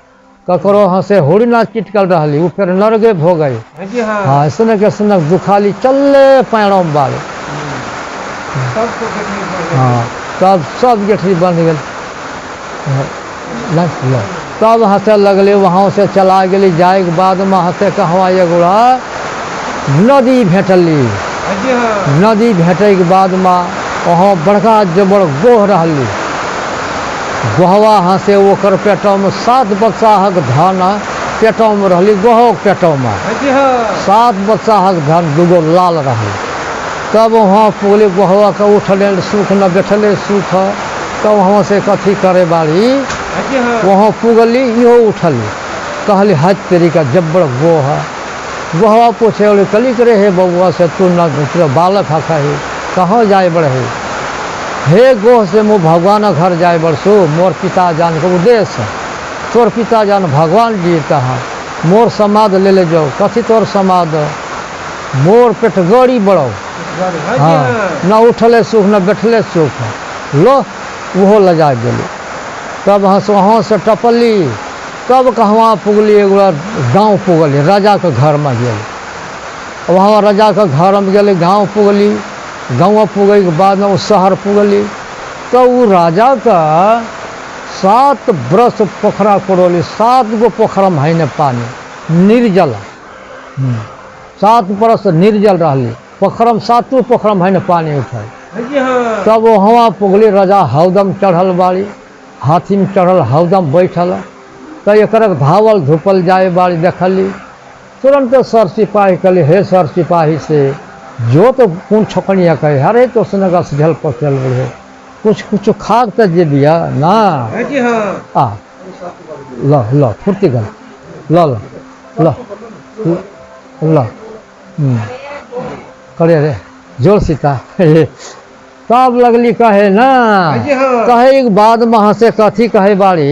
ककरो हंसे होड़ी ना चिटकल रहली वो फिर नरगे भ गई। हाँ ऐसने के सनक दुखाली चलले पैरों में बाड़ी। हाँ तब सब गेठरी बंद गए। तब हंसे लगले वहाँ से चला गेली। जाए के बाद में हंसे कहवा एगोड़ा नदी भेटली। नदी भेटे के बाद में वहाँ बड़का जबर गोह रहली। गोहवा हंसे ओकर पेटों में 7 बच्चाहक धन पेटों में रहली। गोहो पेटों में 7 बच्चाहक धन दूगो लाल रहली। तब वहाँ पुगली गोहवा के उठले सुख न बैठले सुख। तब वहाँ से कथी करे बाड़ी वहाँ पुगली इहो उठली। कहली हाथ तेरी का जब्बर गोह। गोहवा पूछे बोले कली करे हे बबुआ से तू न बालक हका है कहाँ जाए बढ़े। हे गोह से मुँह भगवान घर जाए बरसो मोर पिता जान के उद्देश्य। तोर पिता जान भगवान जी कहाँ मोर समाद ले ले जाओ। कथी तोर समाद? मोर पेट गड़ी बड़ो। हाँ न उठले सुख न बैठले सुख। लो वो लजा गेली। तब वहाँ से टपली। तब कहवा पुगली एगो गाँव पुगली राजा के घर में गेली। वहाँ राजा के घर में गेली गाँव पुगली। गाँव पुगे के बाद में वो शहर पुगली। तो वो राजा का 7 बरस पोखरा कोड़ोली। 7 गो पोखरा में है न पानी निर्जल। 7 बरस निर्जल रहली पोखरा में। 7 पोखरा में है न पानी उठाई। तब वहाँ पुगली राजा हौदम चढ़ल बाड़ी। हाथी में चढ़ल हौदम बैठल। तो एक धावल धुपल जाए बाड़ी देखली। तुरंत सर सिपाही कहली हे सर सिपाही से जो तो कौन छकनिया कहे अरे तो उसने का झल पकल रहे कुछ खाक तो जे बिया ना। आ ल फुर्ती गल ल ल ल करे रे जोर सीता। तब लगली कहे ना कहे एक बाद वहाँ से कथी कहे बाड़ी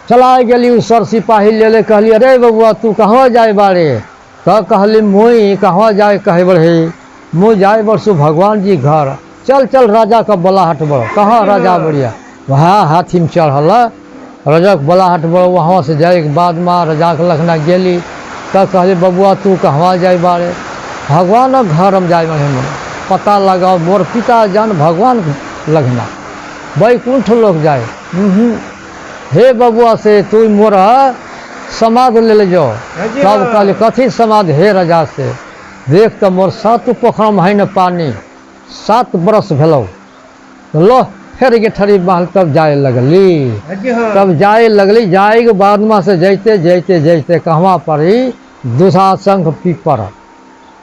चला गेली। सर सिपाही ले ले कहली अरे बबुआ तू कहाँ जाए बाड़े। तब कहली मुई कहाँ जाए कहे बढ़े मुँह जाए बरसू भगवान जी घर। चल चल राजा का बलाहट बड़ो। कहाँ राजा बढ़िया वहाँ हाथी में चढ़ल राजा के बलाहट बड़ो। वहाँ से जाए के बाद में राजा के लखना गेली। तब कहली बबुआ तू कहाँ जाए बाड़े। भगवान घर में जाए बढ़े मोर पता लगाओ मोर पिता जान भगवान लगना बैकुंठ लोग जाए। हे बबुआ से तू मोरा समाध ले जाओ। जी तब हाँ। कहली कथी समाध हे राजा से, देख तो मोर 7 पोखर है न पानी, 7 बरस भेलो। लो फिर गेठरी बांध तब जाए लगली। जी हाँ। तब जाए लगली, जाए के बाद में से जैते जैते जैते कहवा पड़ी दुशासन पीपर,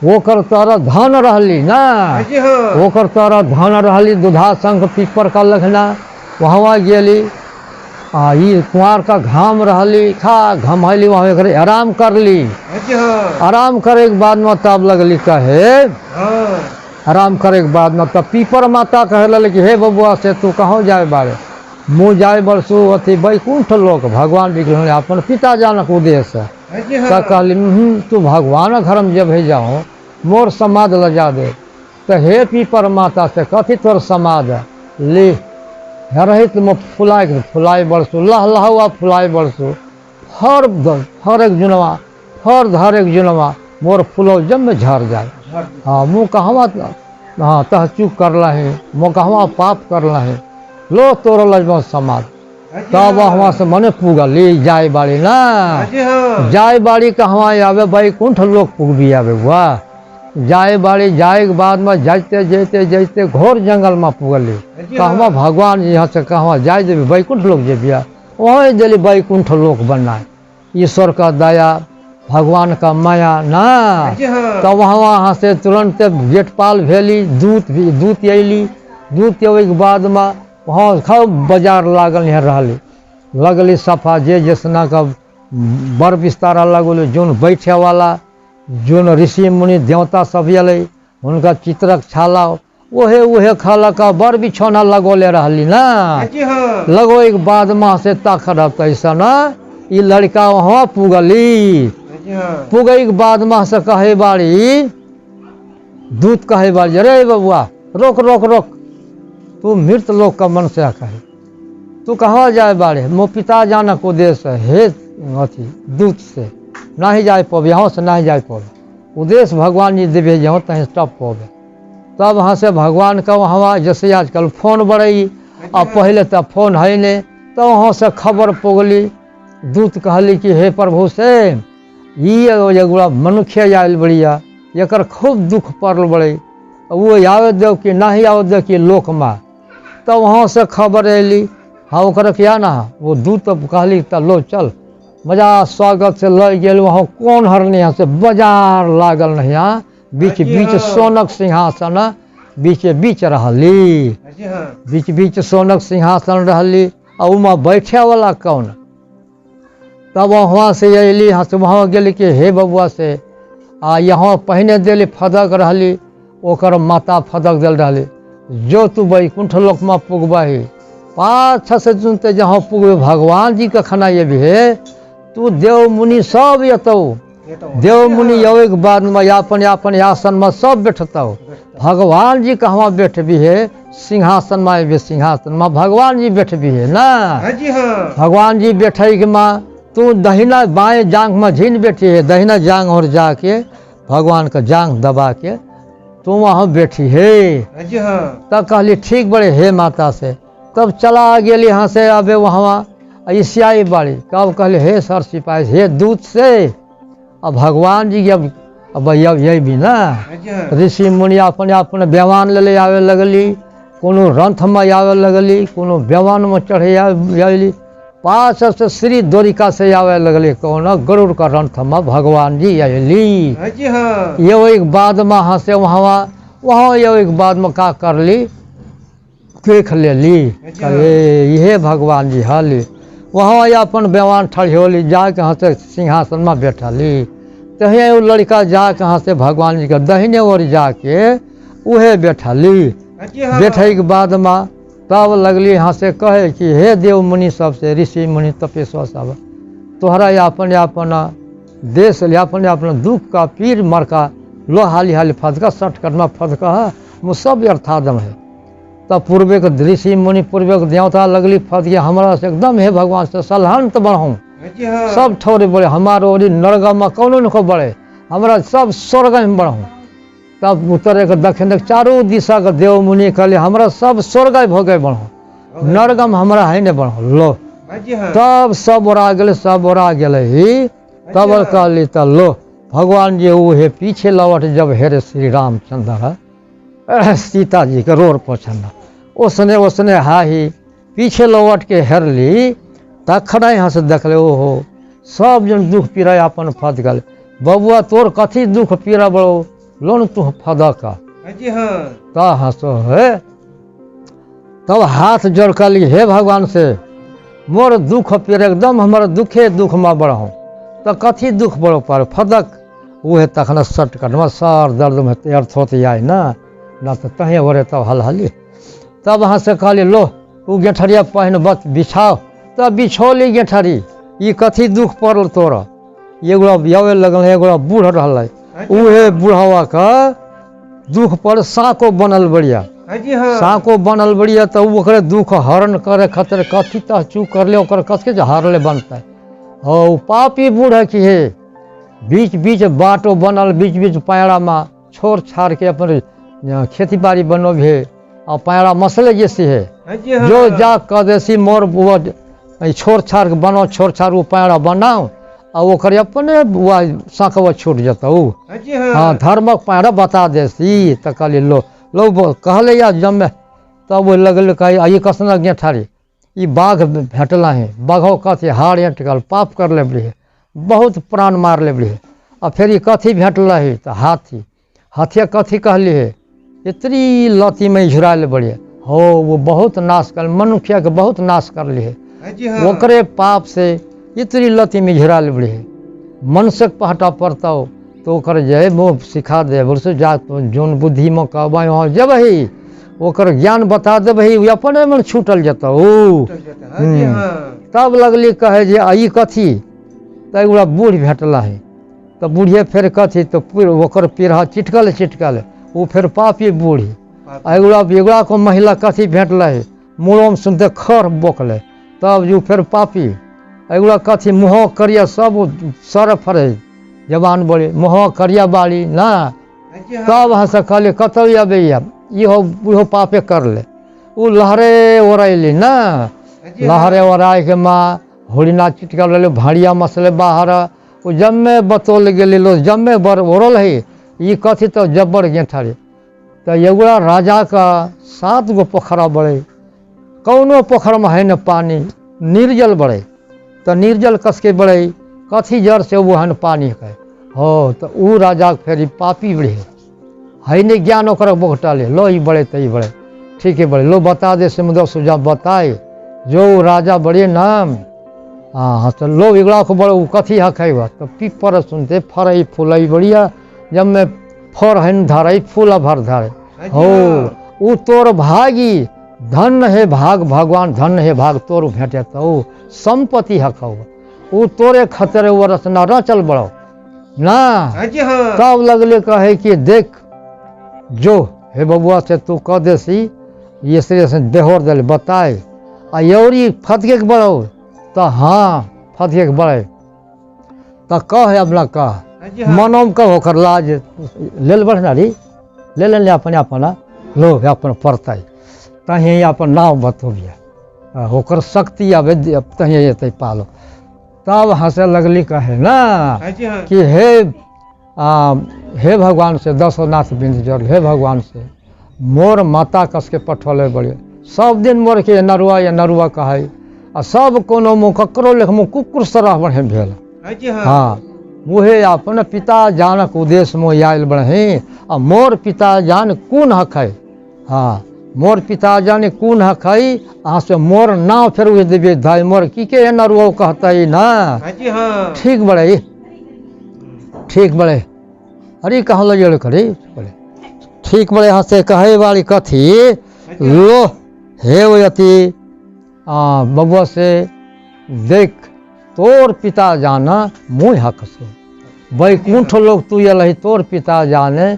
ओकर तरह धन रहली ना, जी हाँ। ओकर तरह धन रहली। दुधाशंख पीपर का लखना वहाँ गेली। ई कुंवार का घाम रहली, खा घमैली, वहाँ एक आराम करली। जी हाँ। आराम करे के बाद में तब लगली कहे, हाँ। आराम करे के बाद में तब पीपर माता कहे लगे कि हे बबुआ से तू कहाँ जाए बारे, मुँह जाए बरसू अथी बैकुंठ लोक, भगवान जी के अपन पिता जानक उद्देश्य है। जी तो हाँ। कहली तू भगवान घर में जब है जाओ मोर समाध लजा दे। तो हे पीपर माता से कथी तोर समाध ले रही तो फुलाए बरसू, लह लहुआ फुलाए बरसू, हर एक जुनवा हर धर एक जुनवा मोर फुलो जब में झड़ जाए। हाँ मुँह कहवा, हाँ तह चूक कर लहे, मुँह कहवा पाप कर लहे, लो तोर लजमा समाध। तब वहाँ से मने पुगली जाए बाड़ी ना, जी हाँ। जाए बाड़ी कहवा आवे बैकुंठ लोग पुगबी आवे हुआ। जाए बाड़ी जाए के बाद में जाते जैते जैते घोर जंगल में पुगली। कहवा भगवान यहाँ से कहवा जाए जब बैकुंठ लोग जेबिया, वहाँ दिली बैकुंठ लोक बनना है। ईश्वर का दया, भगवान का माया ना। जी हाँ। तब वहाँ से तुरंत गेटपाल भेली, दूत अली। दूत अबै के बाद में वहाँ खूब बाजार लागल यहाँ रहली, लगली सफा जे जैसना का बड़ विस्तारा लगल, जोन बैठे वाला, जोन ऋषि मुनि देवता सब अलै उनका चित्रक छाला ओहे ओहे खाला का बड़ बिछौना लगोले रहली ना। जी हाँ। लगो एक बाद में से ताखर ऐसा ना, ये लड़का वहाँ पुगली। जी हाँ। पुगई के बाद में से कहे बाड़ी, दूत कहे बाड़ी अरे बबुआ रोक रोक रोक, तू मृत लोक का मन से कहे, तू कहाँ जाए बाड़े, मो पिता जानक उद्देश्य हे अथी दूत से नहीं जाए पबे, यहाँ से नहीं जाए पबे, उद्देश्य भगवान जी देवे जाओ तहीं तब पबे। तब वहाँ से भगवान का वहाँ जैसे आजकल फोन बढ़ई, अब पहले तब फोन है नहीं, तो वहाँ से खबर पुगली। दूत कहली कि हे प्रभु से ये एगोड़ा मनुष्य आयल बढ़िया, एकर खूब दुख पड़ल बड़े, वो आवे दो कि नहीं आवे दो कि लोक में। तब वहाँ से खबर अली, हाँ ओकर क्या ना वो दूत कहली तो लो चल, मजा स्वागत से ले गेल। वहाँ कौन हरने यहाँ से बाजार लागल नहीं, बीच बीच सोनक सिंहासन बीच बीच रहली, जी हाँ। बीच बीच सोनक सिंहासन रहली, और उमा बैठे वाला कौन। तब वहाँ से अली, हाँ से वहाँ गेली कि हे बबुआ से यहाँ पहने दिली फदक रहली, ओकर माता फदक दिल रहली, जो तू बैकुंठ लोक में पुगबही पाछा से चुनते जहाँ पुगबे भगवान जी का खाना ये भी है, तू देव मुनि सब अतौ, देव मुनि अवे के बाद में अपन अपन आसन में सब बैठतौ। भगवान जी कहवा बैठ भी है सिंहासन में, भी सिंहासन में भगवान जी बैठ भी है ना। जी हाँ। भगवान जी बैठे के माँ तू दहिना बाएं जांग में झीन बैठी है, दहिना जांग और जाके भगवान का जांग दबा के तू वहाँ बैठी है। जी हाँ। तब कहली ठीक बड़े हे माता से। तब चला गेली यहाँ से, अबे वहाँ ऐसियाई बाड़ी, कब कहले हे सर सिपाही हे दूत से। अब भगवान जी अब यही भी ना, ऋषि मुनि अपन अपन व्यवान ले आवे लगली, कोनो रथ में आवे लगली, कोनो व्यवान में चढ़े आवेली, पास से श्री द्वारिका से आवे लगली, कौन गरुड़ का रथ में भगवान जी अली। ये एक बाद में यहाँ से वहाँ ये एक बाद में का कर ली, देख ले ली, अरे ये भगवान जी हाली। वहाँ अपन व्यवान ठड़ियोली, जाके यहाँ से सिंहासन में बैठली। तो वो लड़का जाके यहाँ से भगवान जी का दहिने ओर जाके उहे बैठली। बैठे के बाद में तब लगली यहाँ से कहे कि हे देव मुनि सबसे, ऋषि मुनि तपेश्वर सब, तोहरा अपन अपन देश ले अपन अपन दुख का पीर मरका लो हाली हाली फदका, सट कटमा फदका वो सब अर्थादम है। तब पूर्वे के ऋषि मुनि पूर्वे के देवता लगली फदके हमारा से एकदम हे भगवान से सलहंत बढ़ूँ, सब ठौरे बड़े हमारो ओरी नरगा में कौनो न को बड़े, हमारा सब स्वर्ग में बढ़ूँ। तब उतरे के दक्षिण चारों दिशा के देव मुनि कहले हमारा सब स्वर्ग भोगे बढ़ो, नरगम हमारा है नहीं बढ़ो लो। हाँ जी हाँ तब सब ओरा गेले ही तब अच्छा। कहली त लो भगवान जी उहे पीछे लौट जब हेरे श्री रामचंद्र सीता जी के रोड पोछना उसने हाही पीछे लौट के हेरली तखन यहाँ से देखले ओहो सब जन दुख पीड़ा अपन फद गल बबुआ तोर कथी दुख पीड़ा बड़ो लोन तू फदक हाँ जी हाँ ता हंसो है तब हाथ जोड़ कली हे भगवान से मोर दुख पीड़ा एकदम हमारा दुखे दुख में बढ़ो तो कथी दुख बड़ो पर फदक उहे तखन सट कटमा सर दर्द में अर्थ होती आई ना तो तहें भरे तब हलहली तब वहाँ से कहली लो उ गेठरिया पहन बत बिछाओ तब बिछौली गेठरी ये कथी दुख पड़ल तोरा एगो बियावे लगल एगो बूढ़ रहल उहे बूढ़वा का दुख पर साँको बनल बढ़िया हाँ जी हाँ साँको बनल बढ़िया तो ओकरे दुख हरण करे खातिर कथी तह चू कर ले ओकर कसके हारले बनता हो पापी बूढ़ है कि हे बीच बीच बाटो बनल बीच बीच पैड़ा में छोड़ छाड़ के अपन खेती बाड़ी बनो भी और पैड़ा मसले जैसी है हाँ जी हाँ जो जा कह देसी मोर वो छोड़ छाड़ के बनो छोड़ छाड़ वो पैड़ा बनाओ और ओकर अपने वह साँकवा छूट जाता हाँ जी हाँ हाँ धर्मक पैड़ा बता देसी तो कहली लो कहले या जमे तब वो लगल कही ये कसना गेठारी ये बाघ भेटला है बाघो कथी हार एटकल पाप कर ले बड़ी बहुत प्राण मार ले बड़ी और फिर ये कथी भेटला है तो हाथिया कथी कहली है इतनी लती में झुरा ले बड़ी हो वो बहुत नाश कर मनुष्य के बहुत नाश कर ली है हाँ जी हाँ ओकरे पाप से इतनी लती में झुरा ले बड़ी है मनुष्य के पहटा पड़ता हो तो ओकर जे वो सिखा दे बोलसे जा जोन बुद्धि में कहबा वहाँ जब ही ओकर ज्ञान बता देबही उ अपने मन छूटल जता हाँ जी हाँ तब लगली कहे जे आई कथी तो एगोड़ा बूढ़ भेटला है तो बूढ़िए फिर कथी तो ओकर पीढ़ा चिटकल वो फिर पापी बूढ़ी एगोड़ा को महिला कथी भेटला है मुँह में सुनते खर बोकले तब जो फिर पापी एगोड़ा कथी मुँह करिया सब सर फरे जवान बोले मुँह करिया बाड़ी ना हाँ जी हाँ तब वहाँ से कहले कतौ अबैया इहो पापे कर ले उ लहरे ओरैली ना हाँ जी हाँ लहरे ओराय के माँ होड़ीना चिटकल रहे भाड़िया मसले बाहर वो जम्मे बतौल गेली लो जम्मे बर ओरल है ये कथी तो जब्बर गेठारी तो एगोड़ा राजा का 7 गो पोखरा बड़े कौनो पोखर में है न पानी निर्जल बड़े तो निर्जल कसके बड़े कथी जड़ से वो है न पानी के हो तो उ राजा के फेर पापी बड़े है नहीं ज्ञान ओकर बोखटाले लो ये बड़े तो ये बड़े ठीक है बड़े लो बता दे से मतलब सुझाव बताए जो राजा बड़े नाम हाँ तो लो एगड़ा को बड़े वो कथी हखेबा तो पीपर सुनते फरई फूलई बढ़िया जब मैं फर है धरई फूल भर धरे हाँ जी हो हाँ उ तोर भागी धन है भाग भगवान धन है भाग तोर भेटे तो संपत्ति हखौ उ तोरे खतरे वो रचना रचल बड़ो ना हाँ जी हाँ तब लगले कहे कि देख जो हे बबुआ से तू कह देसी ये से देहोर दिल बताए आ यौरी फतके के बड़ो तो हाँ फतके के बड़े तो कह अपना कह हाँ जी हाँ मनोम कहो कर लाज लेल बढ़ना री ले ले अपने अपना लो अपन पड़ता तही अपन नाव बतोबिया होकर शक्ति आवे तही अत पालो तब हंसे लगली कहे ना हाँ जी हाँ कि हे भगवान से 10 नाथ बिंद जोड़ हे भगवान से मोर माता कस के पठौले बड़े सब दिन मोर के नरुआ कहे आ सब कोनो मुँह ककरो लेख मुँह कुकुर सराह बढ़े भेल हाँ जी हाँ हाँ मुहे अपन पिता जानक उद्देश्य में आयल बढ़े आ मोर पिता जान कौन हक है हाँ मोर पिता जाने कौन हक है अहाँ से मोर नाव फेर उहे देवे धाय मोर की के नरुआ कहता है ना हाँ जी हाँ ठीक बड़े अरे कहाँ लगे करे बोले ठीक बड़े यहाँ से कहे वाली कथी लो हे वो अति बबुआ से देख तोर पिता जाना मुँह हक से बैकुंठ लोग तू ये रही तोर पिता जाने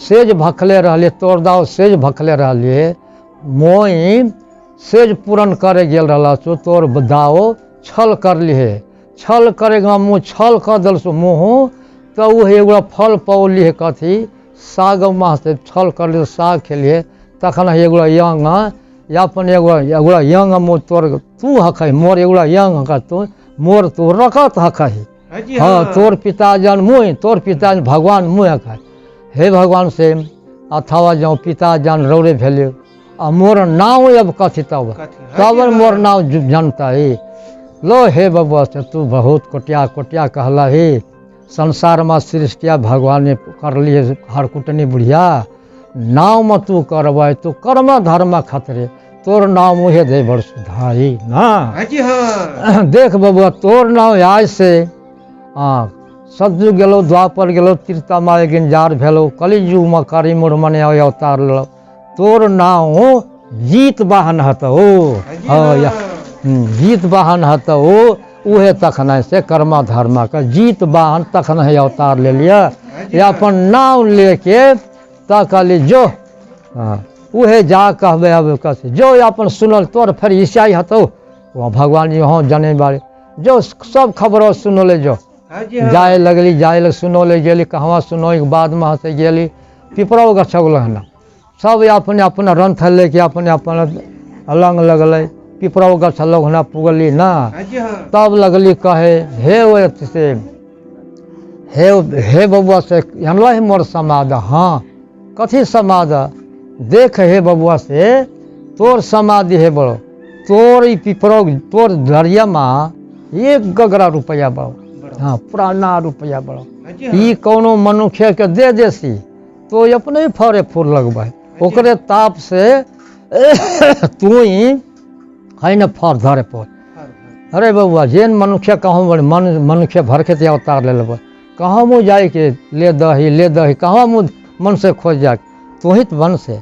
सेज भखले रहले तोर दाव सेज भखले रहलिए मोई सेज पूरन करे गेल रहला सो तोर दाव छल कर लिए छल करेगा मुँह छल कर दल सो मुँह तो वो एगो फल पौली है कथी साग माँ से छल कर लिए साग खेलिए तखन एगो यंग या अपन एगोड़ा यंग मोर तोर तू हखै मोर एगोड़ा यंग हका तू मोर तो रखत हखै हाजी हाँ तोर पिता जन मुँह तोर पिता भगवान मुँह हखै हे भगवान से अथवा जो पिता जन रौरे भेले आ मोर नाव अब कथी तब तब मोर नाव जनता है लो हे बबुआ से तू बहुत कोटिया कोटिया कहला हे संसार में सृष्टिया भगवान ने कर लिए हर कुटनी बुढ़िया नाव में तू करबै तू कर्म धर्म खतरे तोर नाव मुहे दे बड़ सुधारी ना हाजी हाँ देख बबुआ तोर नाव आज से हाँ सतयुग गेलो द्वापर गेलो तीर्था माय गिंजार भेलो कलियुग में करी मोर मने अवतार लो तोर नाव जीत वाहन हतो हाँ या जीत वाहन हतो उहे तखन से कर्मा धर्मा का जीत वाहन तखन है अवतार ले लिया या अपन नाव लेके तकली जो हाँ उहे जा कहबे अब कसे जो अपन सुनल तोर फिर ईसाई हतो वहाँ भगवान जी वहाँ जने बारे जो सब खबरों सुनले जो हाजी हाँ जाए लग सुनौले गेली कहवा सुनो के बाद में हंसे गेली पिपरो गछक लहना सब अपने अपना रंथ लेके अपने अपन अलग लगल पिपरो गछ लहना पुगली ना हाजी हाँ तब लगली कहे हे वो से हे बबुआ से अनल ही मोर समाद हाँ कथी समाद देख हे बबुआ से तोर समाधि है बड़ो तोर ई पिपरो तोर दरिया में 1 गगरा रुपया बड़ो हाँ पुराना रुपया बड़ो हाजी हाँ ई कोनो मनुष्य के दे देसी तो अपने ही फरे फूल लगबे ओकरे ताप से तू ही है न फर धरे पर अरे बबुआ जेन मनुष्य कहूँ बड़े मनुष्य भर के अवतार ले लेबै कहाँ मुँह जाए के ले दही कहाँ मुँह मन से खोज जाए तू ही तो बन से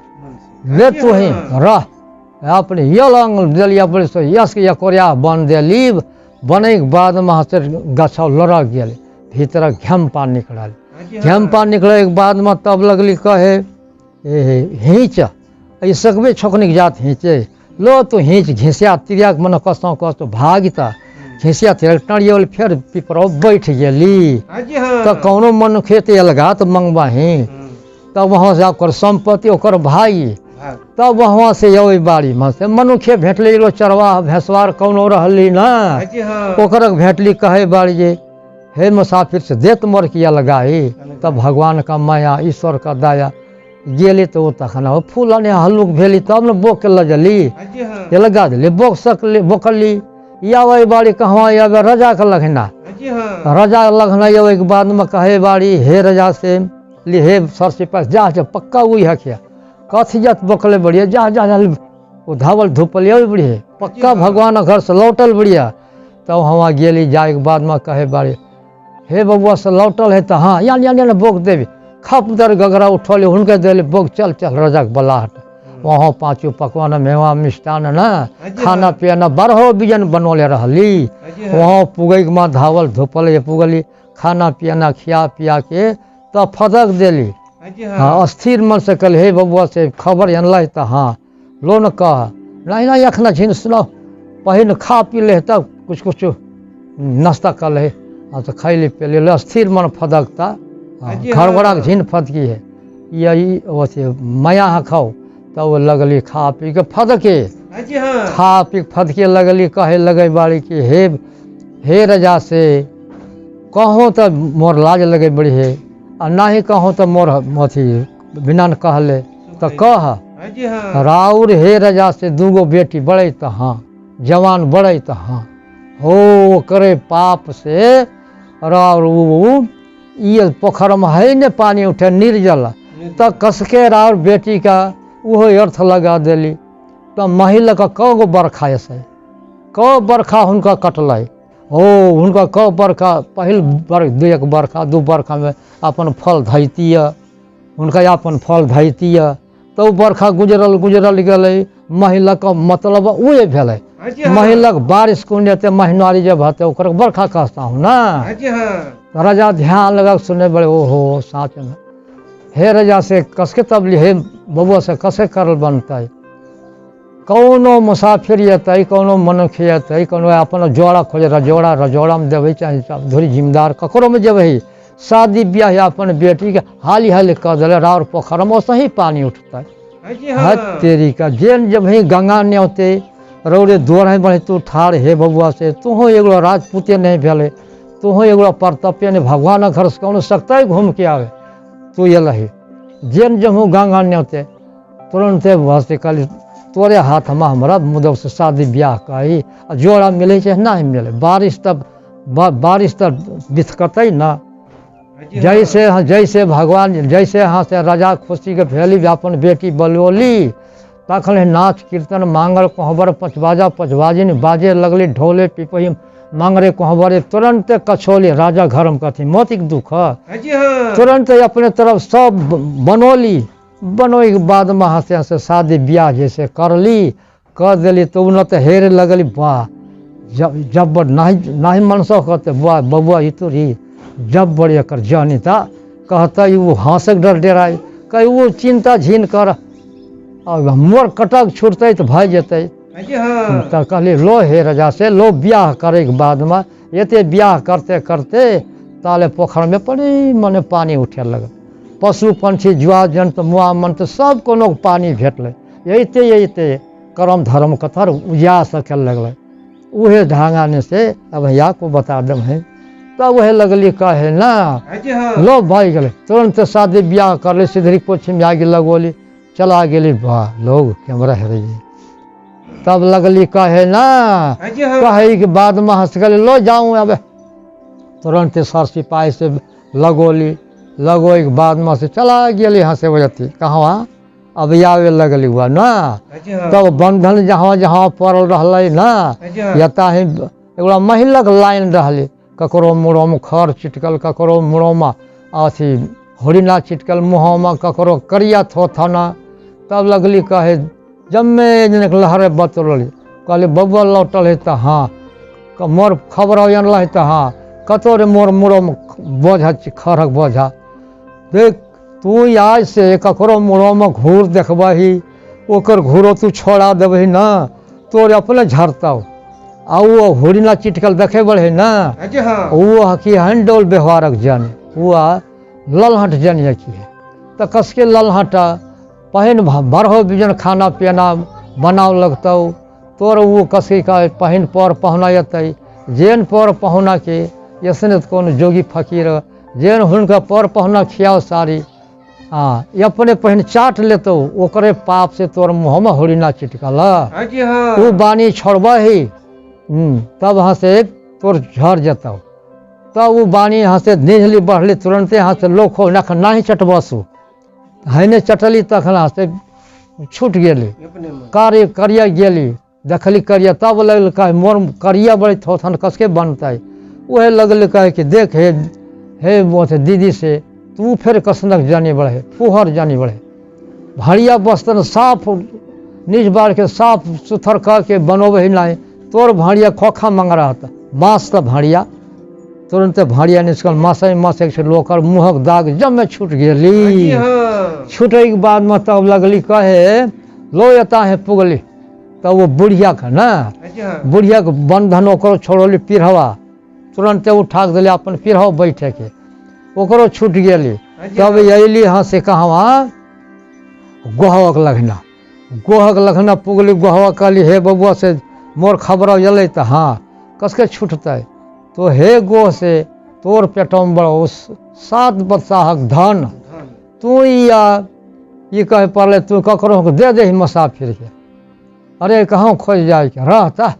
ले तू ही रह अपने ये लंग दिलिया बड़े सो यश के कोरिया बन दिली बने के बाद में से गछा लड़क गए भीतर घेम्पा निकल घेम्पा निकले के बाद में तब लगली कहे हिंच ये सकबे छोकनी जात हिंचे लो तो हिंच घिसिया तिरिया मन कसो कस भागता घिसिया तिरिया टड़ियल फिर पिपरो बैठ गेली हाजी हाँ तो कौनो मन खेत अलगा तो मंगवाही तब वहाँ से ओकर संपत्ति ओकर भाई तब वहाँ से ये बाड़ी में से मनुष्य भेटली रो चरवा भैंसवार कौनो रहली ना हाजी हाँ ओकर भेटली कहे बाड़ी जे हे मुसाफिर से देत मोर किया लगाई तब भगवान का माया ईश्वर का दया गेली तो तखन फूल ने हल्लुक भेली तब न बोक के लजली हाजी हाँ ये लगा दिली बोक सकली बोकली या वही बाड़ी कहवा या रजा का लगना हाजी हाँ रजा लगना ये के बाद में कहे बाड़ी हे रजा से ली हे सर से पास जा पक्का हुई है क्या कथी जात बोकले बढ़िया जा जा वो धावल धुपलिया बढ़िया पक्का भगवान घर से लौटल बढ़िया तब वहाँ गेली जाए के बाद में कहे बाड़ी हे बबुआ से लौटल है तो हाँ या बोक देवी खप दर गगरा उठौले हुनके दिले बोक चल चल रजा के बलाहट वहाँ 5 पकवान मेवा मिष्टान ना खाना पीना 12 बिजन बनौले रहली वहाँ पुगै के बाद धावल धुपल पुगली खाना पीना खिया पिया के तब फदक देली हाजी हाँ अस्थिर मन से कल हे बबुआ से खबर अनल तो हाँ लो न कह नहीं अखना झीन सुनो पहिन खा पी ले तब कुछ नाश्ता कर ले हाँ तो खैली पे अस्थिर मन फदकता घरबड़ा झीन फदकी है यही वैसे माया खाओ तब वो लगली खा पी के फदके हाजी हाँ खा पी के फदके लगली कहे लगे बाड़ी कि हे रजा से कहूँ तो मोर लाज लगे बड़ी है आ ना ही कहूँ तो मोर अथी बिना न कहले तो कह हाजी हाँ राउर हे रजा से 2 बेटी बड़े तो हाँ जवान बड़े तो हाँ हो करे पाप से राउर ये पोखर में है न पानी उठे निर्जल तो कसके राउर बेटी का वो अर्थ लगा दिली तो महिला का कगो बरखा ऐसे क बरखा हुनका कटल हो हुनका क बरखा पहिल एक बरखा 2 बरखा में अपन फल धैती हुनका अपन फल धैती तो बरखा गुजरल गए महिला का मतलब उहे भेले महिला बारिश कुंडे महिनारी जब हते ओकर बरखा कहता हूँ ना हाजी हाँ राजा ध्यान लगा सुने बड़े ओहो साँच में हे रजा से कसके तबली हे बबुआ से कसे करल बनता है कौनो मुसाफिर अतै कौनो मनुष्य अतै कौनो अपन जोड़ा खोज रजोड़ा में देवे चाहे धोरी जिम्मेदार ककरो में जब शादी ब्याह अपन बेटी के हाली कह दिले राउर पोखर में वैसे ही पानी उठता है हाँ जी हद हाँ तेरी का जेन जब ही गंगा न्योते रौरे दोहरे बढ़े तू ठाड़ हे बबुआ से तू हो एगो राजपूते नहीं भेले तू हो एगो परतप्य ने भगवान घर से कौन सकता है घूम के आवे तू ये लही जेन जब हूँ गंगा न्योते तुरंते वास्ते कल तोरे हाथ में हमारा मुदब से शादी ब्याह कही जोड़ा मिले चाहे नहीं मिले बारिश तब बिथकते ना हाँ जी हाँ। जैसे जैसे भगवान जैसे यहाँ से राजा खुशी के भेली अपन बेटी बलौली तखन नाच कीर्तन मांगल कोहबर पचबाजी ने बाजे लगली ढोले पिपही मांगरे कोहबरे तुरंत कछोली राजा घर में कथी मोतिक दुख हाँ जी हाँ तुरंत अपने तरफ सब बनोली बनोई के बाद में हंसे से शादी ब्याह जैसे करली कर दिली तो उन तो हेरे लगली वाह जब नहीं मनसो कहते वाह बबुआ ही तो रही जब बड़ी एकर जानिता कहता वो हंसक डर डेराई कही वो चिंता झीन कर मोर कटक छूटते तो भाई जेते हाँ जी हाँ तो कहली लो हे राजा से लो ब्याह करे के बाद में एते ब्याह करते करते ताले पोखर में बड़ी मने पानी उठे लगे पशु पंछी जुआ जंतु मुआ मंत्र सब कोनो पानी भेटले यही कर्म धर्म कथर उजा सके लगल उहे ढांगा ने से अब या को बता दम है तब वह लगली कहे ना हाँ जी हाँ लो भाई गले तुरंत शादी ब्याह कर ले सिधरी पोछी में आगे लगोली चला गेली वाह लोग कैमरा है रही तब लगली कहे ना हाँ जी हाँ कहे के बाद में हंस गले लो जाऊँ अब तुरंत सर सिपाही से लगोली लगोई के बाद में से चला गेली हंसे बजती कहाँ अब आवे लगली हुआ ना हाँ जी हाँ तब बंधन जहाँ जहाँ पड़ल रहले ना हाँ जी हाँ यता ही एगो महिलक लाइन रहले ककरो मुँह में खर चिटकल ककरो मुँह में अथी होरिना चिटकल मुँह में ककरो करिया थोथना तब लगली कहे जम्मे लहरे बतरली कहली बबुआ लौटल है तो हाँ मोर खबर अनल है तो हाँ कतो रे मोर मुँह में बोझा खरक बोझा देख तू आज से ककरो मुँह में घूर देखबही ओकर घूरो तू छोड़ा देबही ना तोर अपने झरतौ आ वो होरिना चिटकल देखे बढ़े ना हाँ जी हाँ वो हकी हंडोल व्यवहारक जन वो ललहट जन की है तो कसके ललहटा पहन बरहो बिजन खाना पीना बनाव लगतौ तोर वो कसके का पहन पर पहुना अतै जेन पर पहुना के ऐसने कौन जोगी फकीर जेन हुनका पर पहुना खियाओ सारी हाँ ये अपने पहन चाट लेतो ओकरे पाप से तोर मुँह में होरिना चिटकल हाँ जी हाँ वो बानी छोड़बा ही तब यहाँ से तोर झड़ जतौ तब वो बानी यहाँ से निझली बढ़ली तुरंते यहाँ से लोग हो ना ही चटबसू है ने चटली तखन यहाँ से छूट गेली अपने में कार्य करिया गेली देखली करिया तब लगल कहे मोर करिया बड़ी थोथन कसके बनते वह लगल कहे कि देख हे वो दीदी से तू फिर कसनक जानी बढ़े फुहर जानी बढ़े भड़िया बस्तन साफ निज बार के साफ सुथर करके बनोबे नहीं तोर भाड़िया खोखा मंग रहा था बाँस तो भाड़िया तुरंत भाड़िया निकल मासे मासे से लोकर मुँहक दाग जब में छूट हाँ जी गेली हाँ छूटे के बाद में तब लगली कहे लो यता है पुगली तब वो बुढ़िया का ना हाँ जी हाँ बुढ़िया के बंधन ओकरो छोड़ली पिरहवा तुरंते उठा के दिले अपन पिरहवा बैठे के ओकरो छूट गेली हाँ जी तब अली हाँ से कहवा गोहक लगना पुगली गोहवा कहली हे बबुआ से मोर खबर अल तो हाँ कसके छूटते तो हे गो से तोर पेटों में बड़ो 7 बच्चाक धन धन तू ये कहे पड़े तू ककरो के दे दे मुसाफिर के अरे कहाँ खोज जाए के रहता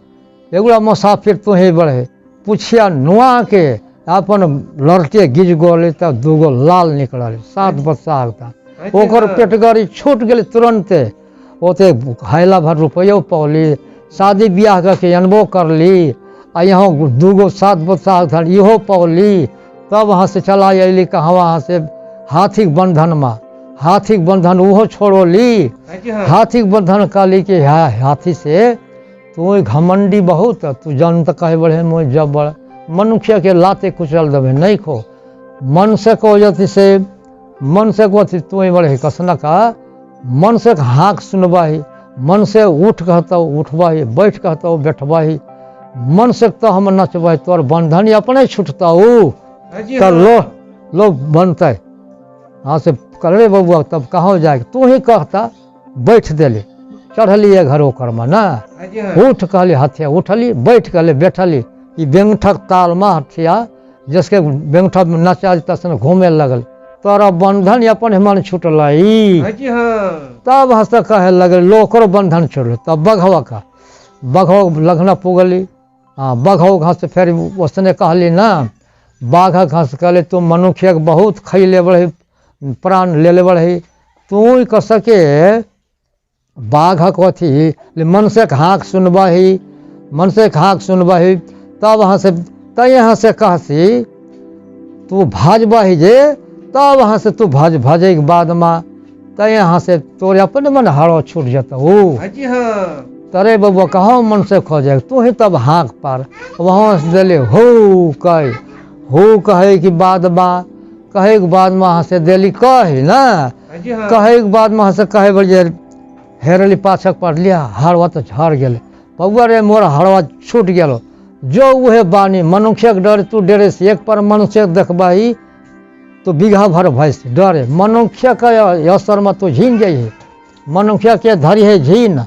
एगुला मुसाफिर तू ही बढ़े पूछिया नुआ के अपन लड़के गिज गोले तब दूगो लाल निकल 7 बच्चा था ओकर पेटगरी छूट गई तुरंते ओते हैला भर रुपये पौली शादी ब्याह करके अनबो करली आ यहाँ दूगो 7 बच्चा था इहो पौली तब वहाँ से चला अली कहाँ वहाँ से हाथीक बंधन में हाथीक बंधन उहो छोड़ोली हाँ जी हाँ हाथीक बंधन कहली कि हाथी से तू घमंडी बहुत तू जन तो कहे बढ़े मुझ जब बड़ मनुष्य के लाते कुचल देवे नहीं खो मन से को जति से मन से को तू बड़े कसना का मन से हाँक सुनबाही मन से उठ कहता उठबाही बैठ कहता बैठबाही मन से तो हम नचबाही तोर बंधन अपने छूटता हाँ जी तो हाँ लो बनते हाँ से करे बबुआ तब कहाँ जाए तू ही कहता बैठ देली चढ़लिए घर ओकर में ना हाँ जी हाँ उठ कहली हथिया उठली बैठ कहली बैठली ई बेंगठक ताल में हथिया जिसके बेंगठक में नचा तसन घूमे लगल तोरा बंधन अपन मन छूटलई हाँ जी हाँ तब हंस कहे लगे लोकर बंधन छोड़ तब बघवा का बघवा लगना पुगली हाँ बघवा घास फिर उसने कहली ना बाघ घास कहले तू मनुष्य के बहुत खई ले बढ़ी प्राण ले ले बढ़ी तू कह सके बाघक अथी मन से हाँक सुनबही मन से हाँक सुनबही तब वहाँ से तय यहाँ से कहसी तू भाजबही जे तब वहाँ से तू भजे के बाद में तय यहाँ से तोरे अपने मन हरो छूट जाता हो हाँ जी हाँ तरे बबुआ कहो मन से खोजे तू ही तब हाँक पार वहाँ से दिले हो कहे कि बाद में कहे के बाद में वहाँ से दिली कही ना हाँ जी हाँ कहे के बाद में वहाँ से कहे बजे हेरली पाछक पड़ लिया हरवा तो झड़ गए बबुआ रे मोर हरवा छूट गेलो जो उहे बानी मनुष्य के डर तू डरे से एक पर मनुष्य देखबाही तो बीघा भर भैंस डरे मनुष्य का असर में तो झीन जाइए मनुष्य के धरी है झीन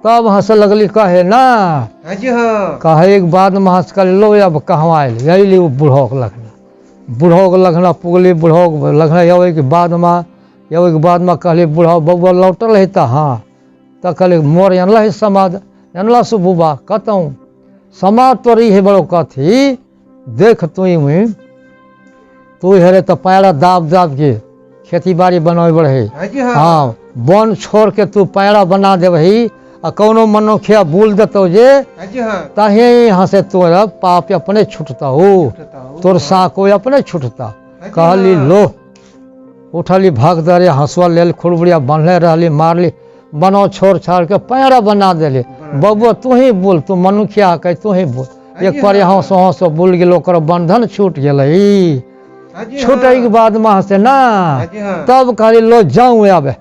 तब हंस लगली कहे ना हाँ जी हाँ कहे एक बाद में हंस कर लो अब कहवा आयल यही वो बूढ़ो के लगना पुगली बूढ़ो के लगना अवे के बाद में कहली बूढ़ा बबुआ लौटल है तो हाँ तो कहली मोर अनल है समाज अनला सु बुबा कहतूँ समाज तोरी है बड़ो कथी देख तू हेरे तो पैरा दाब के खेती बाड़ी बनावे बढ़े हाँ जी हाँ हाँ वन छोड़ के तू पैरा बना देवही आ कौनो मनुष्य भूल देतो जे हाँ जी हाँ ताहे यहाँ से तोरा पाप अपने छूटता हो तोर साको अपने छूटता कहली लो उठली भाग दरे हंसुआ लेल खुरबुड़िया बांधले रहली मारली बनो छोड़ छाड़ के पैरा बना देली बबुआ तू ही बोल तू मनुष्य कह तू ही बोल एक पर यहाँ सो बोल गेल ओकर बंधन छूट गेलई हाँ जी छूटे के बाद में से ना हाँ जी हाँ तब कहली लो जाऊँ आबे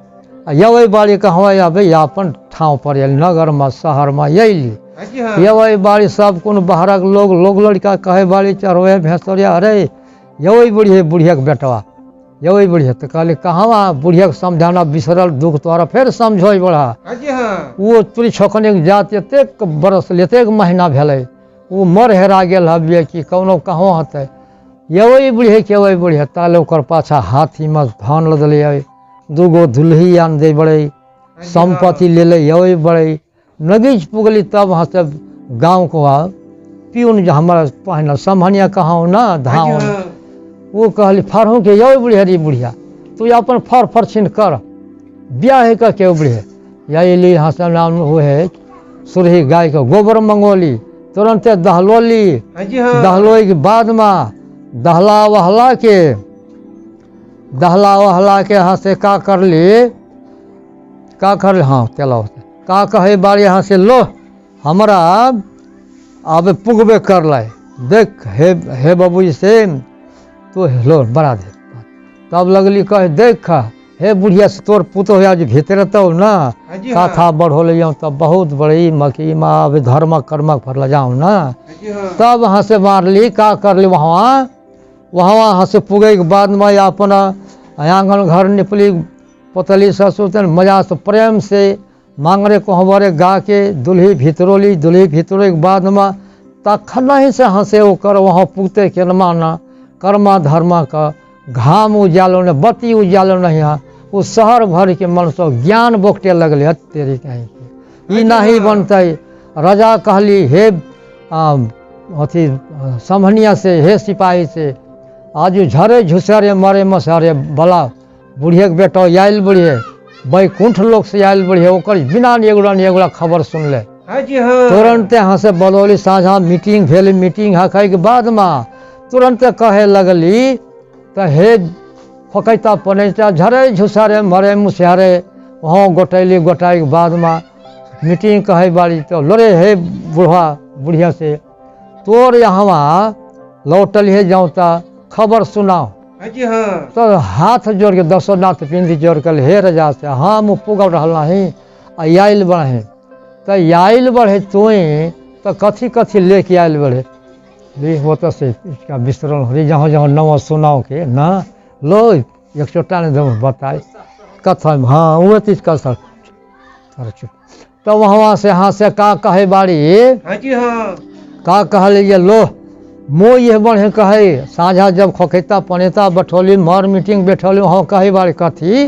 यही बाड़ी कहवा आबे या अपन ठाव पर आयल नगर में शहर में अली हाँ जी हाँ यही बाड़ी सब कौन बाहरक लोग लड़का कहे बाड़ी चढ़वे भैंसरिया अरे यही बुढ़िया बुढ़िया के बेटवा यही बुढ़िया तो कहली कहवा बुढ़िया के समझाना बिसरल दुख तोरा फिर समझो बड़ा हाँ जी हाँ वो तुरी छोकने के जात एतेक बरस एतेक महीना भेलै वो मर हेरा गेल हबिये कि कौनो कहवा हतै यही बुढ़िया ताले ओकर पाछा हाथी में धान लदले दूगो दुल्ही आन दे बड़े संपत्ति ले ले यही बड़े नगीच पुगली तब वहाँ से गाँव को पियून जो हमारा पहना समहनिया कहाँ ना धान वो कहली फरहूँ के यही बुढ़िया तू अपन फर छीन कर ब्याह है का के बुढ़िया यही ली यहाँ से नाम हुए सुरही गाय का गोबर मंगोली तुरंते दहलोली हाँ जी हाँ दहलोई के बाद में दहला वहला के यहाँ से का कर हाँ चलो का कहे बारी यहाँ से लो हमरा अब पुगबे कर लाए देख हे बाबू जी से तो लो बड़ा दे तब लगली कहे देख हे बुढ़िया से तोर पुतो हो आज भीतर तो ना हाँ जी का हाँ था बढ़ो ले जाऊँ तब बहुत बड़ी मकी माँ अब धर्म कर्म फर जाऊँ ना हाँ जी हाँ तब वहाँ से मार ली का कर ली वहाँ से पुगे के बाद में अपना आंगन घर निपली पोतली ससुर मजा से प्रेम से मांगरे कोहबरे गा के दुल्ही भीतरोली के बाद में तखन ही से हंसे ओकर वहाँ पुगते के माना कर्मा धर्मा का घाम उजालो ने बत्ती उजालो नहीं यहाँ वो शहर भर के मन से ज्ञान बोकटे लगले तेरी कहीं ई नहीं बनते राजा कहली हे अथी समहनिया से हे सिपाही से आज झरे झुसरे मरे मसरे भला बुढ़िया के बेटा आयल बुढ़िए बैकुंठ लोग से आयल बुढ़िए ओकर बिना एगोड़ा खबर सुन ले हाँ जी हाँ तुरंते यहाँ से बदौली साझा मीटिंग भेल मीटिंग हकै के बाद में तुरंते कहे लगली तो हे फकैता पनैता झरे झुसरे मरे मुसरे वहाँ गोटाई के बाद में मीटिंग कहे बारी तो लोरे हे बुढ़िया से तोर यहाँ लौटल है जाऊँता खबर सुनाओ हाँ जी हाँ तो हाथ जोड़ के 10 नाथ पिंदी जोड़ कर हे रजा से हम पुगल रहा नहीं आयल बढ़े तो आयल बढ़े तो कथी लेके आयल बढ़े वो तो से इसका विस्तरण हो रही जहाँ नवा सुनाओ के ना लो एक छोटा ने बताए कथा हाँ वो चीज का सर चुप। तो वहाँ से यहाँ से का कहे बाड़ी हाँ जी हाँ का कहले ये लो मो ये बढ़े कहे साझा जब खोखेता पनेता बैठौली मर मीटिंग बैठौली वहाँ कहे बाड़ी कथी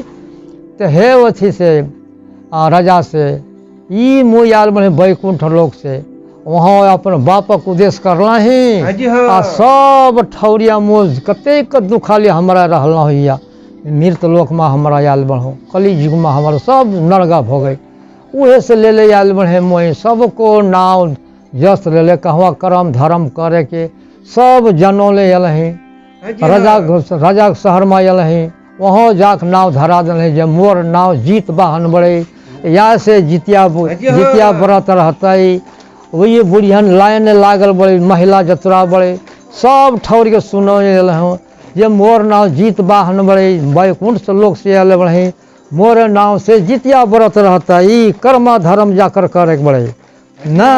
तो हे अथी से राजा से ई मो आयल बढ़े बैकुंठ लोक से वहाँ अपन बापक उद्देश्य करला ही हाँ जी हाँ। आ सब ठौरिया मोज कतेक दुखाली हमरा रहल होइया मृत लोक में हमरा आयल बढ़ो कली युग में हमारा सब नरगा भो गई उहे से ले ले आयल बढ़े मोई सबको नाव जस ले ले कहवा कर्म धर्म करे के सब जनों ले अल ही हाँ जी हाँ। राजा के शहर में अल ही वहाँ जाक नाव धरा दिल जे मोर नाव जीत बाहन बड़े या से जितिया जितिया व्रत रहते वही बुढ़ियन लाइन लागल बड़े महिला जतरा बड़े सब ठौर के सुनो हूँ जे मोर नाव जीत बाहन बड़े बैकुंठ से लोग से अल बड़े मोर नाव से जितिया व्रत रहता ई कर्म धर्म जाकर करे बड़े ना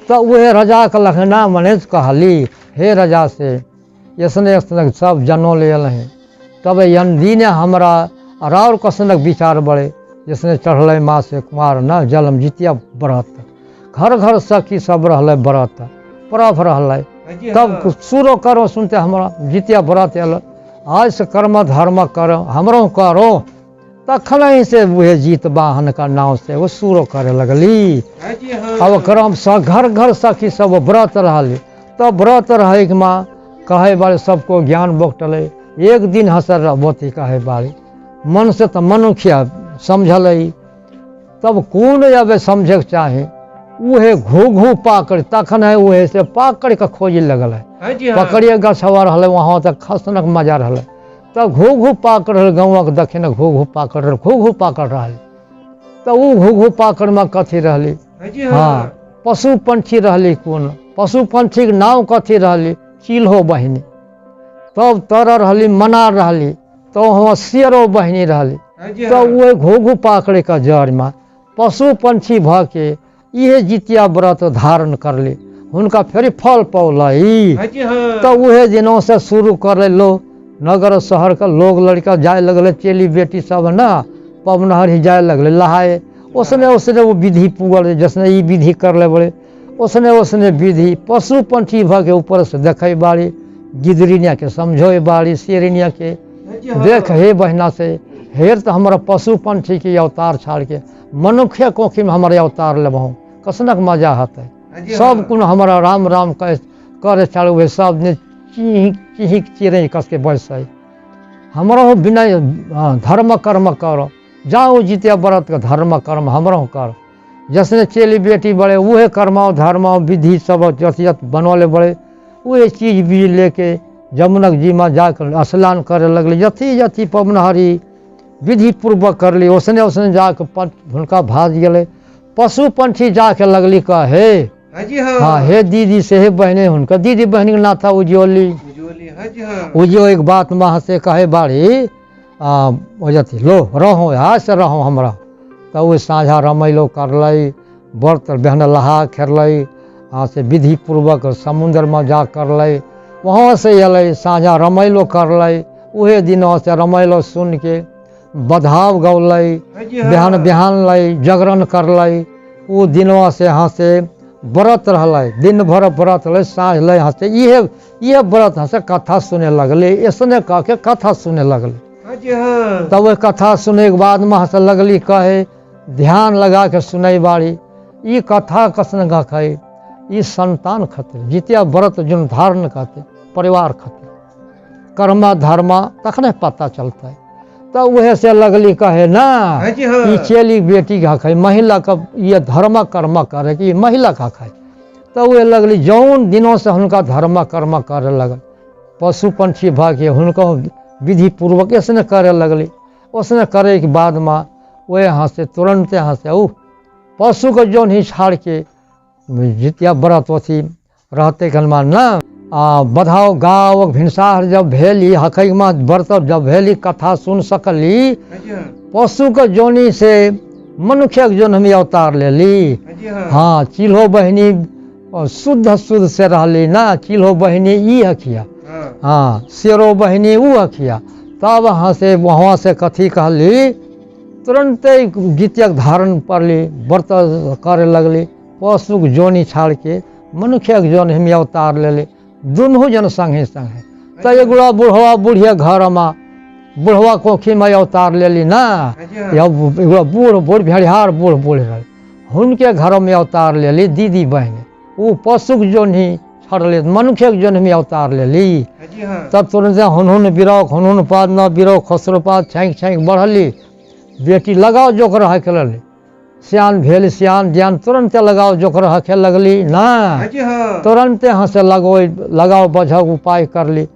तो वह राजा के लखना मने कहली हे राजा से ऐसने सब जनों ले अल हैं तब यदि ने हमरा और कसनक विचार बड़े जिसने चढ़ल माँ से कुमार न जलम जितिया व्रत घर घर सखी सब रहल व्रत परफ रहल हाँ जी हाँ। तब शुरू करो सुनते हमरा जितिया व्रत अल आज से कर्म धर्म करो हमरो करो तखन ही से वह जीत वाहन का नाव से वो शुरू करे लगली हाँ जी हाँ। अब क्रम से घर घर सखी सब व्रत रहल तब व्रत रहे के माँ कहे बारे सबको ज्ञान बौटल एक दिन हसर बोती कहे बारे मन से तो मनुष्य समझल तब कौन अब समझे के चाहे उहे घू घू पाकड़ तखन है उहे से पाकड़ के खोजे लगल है हाँ जी हाँ। पकड़िए गछवा रहा वहाँ तक खसनक मजा रहा तब घू घू पाकड़ रहे गाँव के दक्षिण घू घू पाकड़ रहे घू घू पाकड़ रहा तो वो घू घू पाकड़ में कथी रहली हाँ जी हाँ हाँ। पशु पंछी रहली कौन पशु पंछी के नाव कथी रहली चिल्हो बहिनी तब तर रहली मनार रहली तो वहाँ शेरो बहिनी रहली हाँ जी तो हाँ। वो घोघू पाकड़े का जड़ में पशु पंछी भ के ये जितिया व्रत धारण कर ले उनका फिर फल पौलाई हाँ जी हाँ। तो वह दिनों से शुरू कर लो नगर शहर का लोग लड़का जाए लगले चेली बेटी सब ना पवनहरी जाए लगले नहाए उसने उसने वो विधि पुगल जिसने ये विधि कर ले बड़े उसने उसने विधि पशु पंछी भ के ऊपर से देखे बाड़ी गिदरिनिया के समझो बाड़ी शेरनिया के हाँ जी हाँ। देख हे बहना से हेर तो हमारा पशु पंछी के अवतार छाड़ के मनुष्य कोखी में हमारे अवतार लेबहूँ कसनक मजा हते हाँ जी सब हाँ। कुन हमारा राम राम करे चालू हुए सब ने चिहिक चिहिक चिरे कस के बैसे हमारा बिना धर्म कर्म करो जाओ जितिया व्रत का धर्म कर्म हमारा कर जैसे चेली बेटी बड़े वह कर्म धर्म विधि सब जतियत बनौले बड़े वह चीज भी लेके जमुनक जी में जाकर स्नान करे लगले यथी यथी पवनहरी विधि पूर्वक कर ली उसने उसने जाकर हुनका भाज गए पशु पंछी जाके लगली कहे हाँ जी हाँ। हाँ हे दीदी से हे बहने हुनका दीदी बहन के नाथा उज्जवली उज्ज्वली हाँ जी हाँ। उज्जो एक बात माँ से कहे बाड़ी जथी लो रहो यहाँ से रहो हमरा तो वो साझा रमैलो करल व्रत बहन लहा खेरल से विधि पूर्वक समुद्र में जा करल वहाँ से अल साझा रमैलो करल उहे दिनों से रमैलो सुन के बधाव गौल हाँ जी हाँ। बिहान बिहान लै जागरण करल वो दिनवा से यहाँ से व्रत रहल दिन भर व्रत लै साँझ लै यहाँ से ये व्रत यहाँ से कथा सुने लगले ऐसने कह के कथा सुने लगले हाँ जी हाँ। तब वह कथा सुने के बाद में यहाँ से लगली कहे ध्यान लगा के सुनई बाड़ी ये कथा कसन का कहे ये संतान खातिर जितिया व्रत जो धारण करते परिवार खातिर कर्मा धर्मा तखने पता चलता है तो वह से लगली कहे ना हाँ जी हाँ। ये चेली बेटी का खाए महिला का ये धर्म कर्म करे कि महिला का खाए तो वह लगली जौन दिनों से उनका धर्म कर्म करे लगल पशु पंछी भागे उनको विधि पूर्वक ऐसे करे लगली उसने करे के बाद में वह यहाँ से तुरंत यहाँ से पशु को जौन ही छाड़ के जितिया व्रत अथी रहते कलमा ना बधाओ गाँव भिनसार जब भेली हकैमा व्रत जब भेली कथा सुन सकली हाँ जी हाँ। पशु के जोनी से मनुष्य के जोन हम अवतार ले ली हाँ जी हाँ। हाँ चिल्हो बहनी शुद्ध शुद्ध से रहली ना चिल्हो बहनी ई हकिया हाँ। हाँ शेरो बहनी वो हकिया तब वहाँ से कथी कहली तुरंते जितिया धारण पड़ली, व्रत करे लगली, पशुक जोनी छाड़ के मनुष्यक जोन हम अवतार ले दुनू जन संगे संगे। तो एगुड़ा बुढ़वा बुढ़िया घर में बुढ़वा कोखी में अवतार लेली ना, एगुड़ा बूढ़ बूढ़ भेड़िहार बूढ़ बूढ़ रहे, हुनके घर में अवतार लेली दीदी बहन। वो पशुक जोनी छड़ले मनुष्यक जोन में अवतार लेली। तब तुरंत हुन बिरौक हुन पाद न बिरौक खसरो पाद छाँक छाँक बढ़ली। बेटी लगाओ जोकर हके लगली, सियान भेल सियान ज्ञान तुरंते लगाओ जोकर हके लगली ना, तुरंते हंसे लगाओ बझक उपाय करली।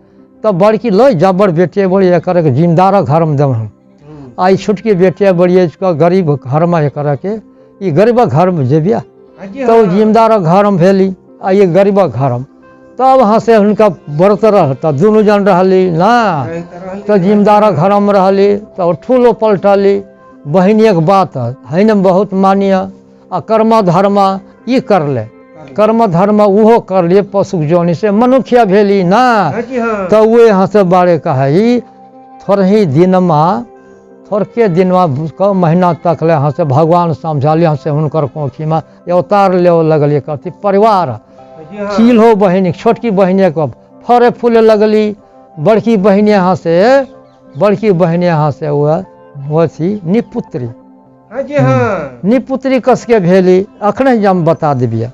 तब बड़की लो जबर बेटिया बड़ी एक जिम्मेदार घर में दम आई, छोटकी बेटिया बड़ी गरीब घर में एक के गरीब घर में जेबिया तो जिम्मेदार घर में भेली आ ये गरीब घर में। तब वहाँ से उनका व्रत रह तब दुनू जन रहली ना, तो जिम्मेदार घर में रहली। तो ठूलो पलटली बहनियक बात है न बहुत मानिय आ कर्म धर्म ये कर ले, कर्म धर्म उहो कर लिए पशु जोनी से मनुष्य भेली ना। तो वे यहाँ से बारे कहे थोड़े दिन में थोड़के दिन में महीना तक ले यहाँ से भगवान समझाली, यहाँ से हुनकर कोखी में अवतार ले लगलिए कथी परिवार चील हो बहनी छोटकी बहनिया को फरे फूले लगली। बड़की बहनी यहाँ से वो थी निपुत्री, निपुत्री कस के भेली अखने जम बता दिबिया।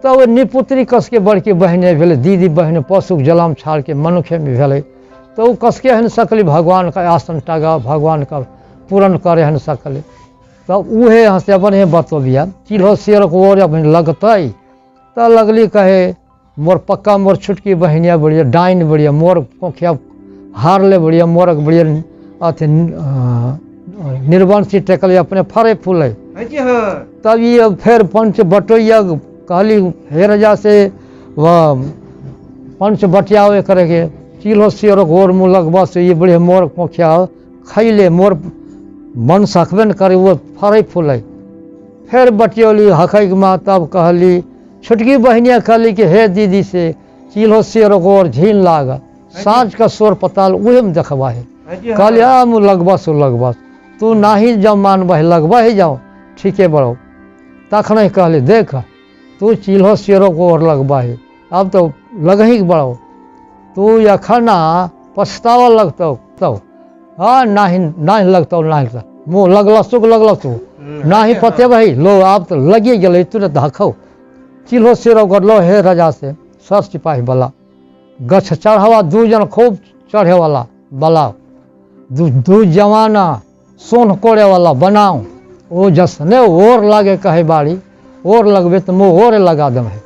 तो वो निपुत्री कस के बड़की बहने भेले, दीदी बहन पशुक जलाम छाड़ के मनुष्य में भेले। तो वो कस के हन सकली भगवान का आसन टागा भगवान का पूर्ण करे हन सकली। तो उहे यहाँ से बने बतबिया चिल्हो शेर को और लगते। तो लगली कहे मोर पक्का मोर छुटकी बहनिया बढ़िया डाइन बढ़िया मोर कोखिया हार ले बढ़िया मोरक बढ़िया अथी निर्वंशी टेकल अपने फरे फूले। तब ये फिर पंच बटोइया कहली हे राजा से वह पंच बटिया करे चिल्हो शेर गोर मुलक बस ये बढ़िया मोर कोखिया खैले मोर मन सकबे न करे वो फरे फूले। फिर बटियोली हकैक माँ तब कहली छोटकी बहनिया कहली कि हे दीदी से चिल्हो शेर गोर झील लाग साँझ का शोर पताल उहे में देखबा है। कहली हम लगबस तू नाही जब मानब लगबा ही जाओ ठीके बड़ो। तखन कहली देख तू चिल्हो शेरो को और लगबा है, अब तो लगही बड़ो तू यखना पछतावा लगतो। तो हाँ नाही लगतो नाही मुँह लगल तू नाही पते भाई लो अब तो लगे गए तुरंत धखो। चिल्हो शेरो कर लो हे राजा से सर सिपाही वाला गछ चढ़ावा दू जन खूब चढ़े वाला बला दू जवाना सोन कोड़े वाला बनाओ वो जसने और लागे कहे बाड़ी और लगबे तो मुँह और लगा दम है।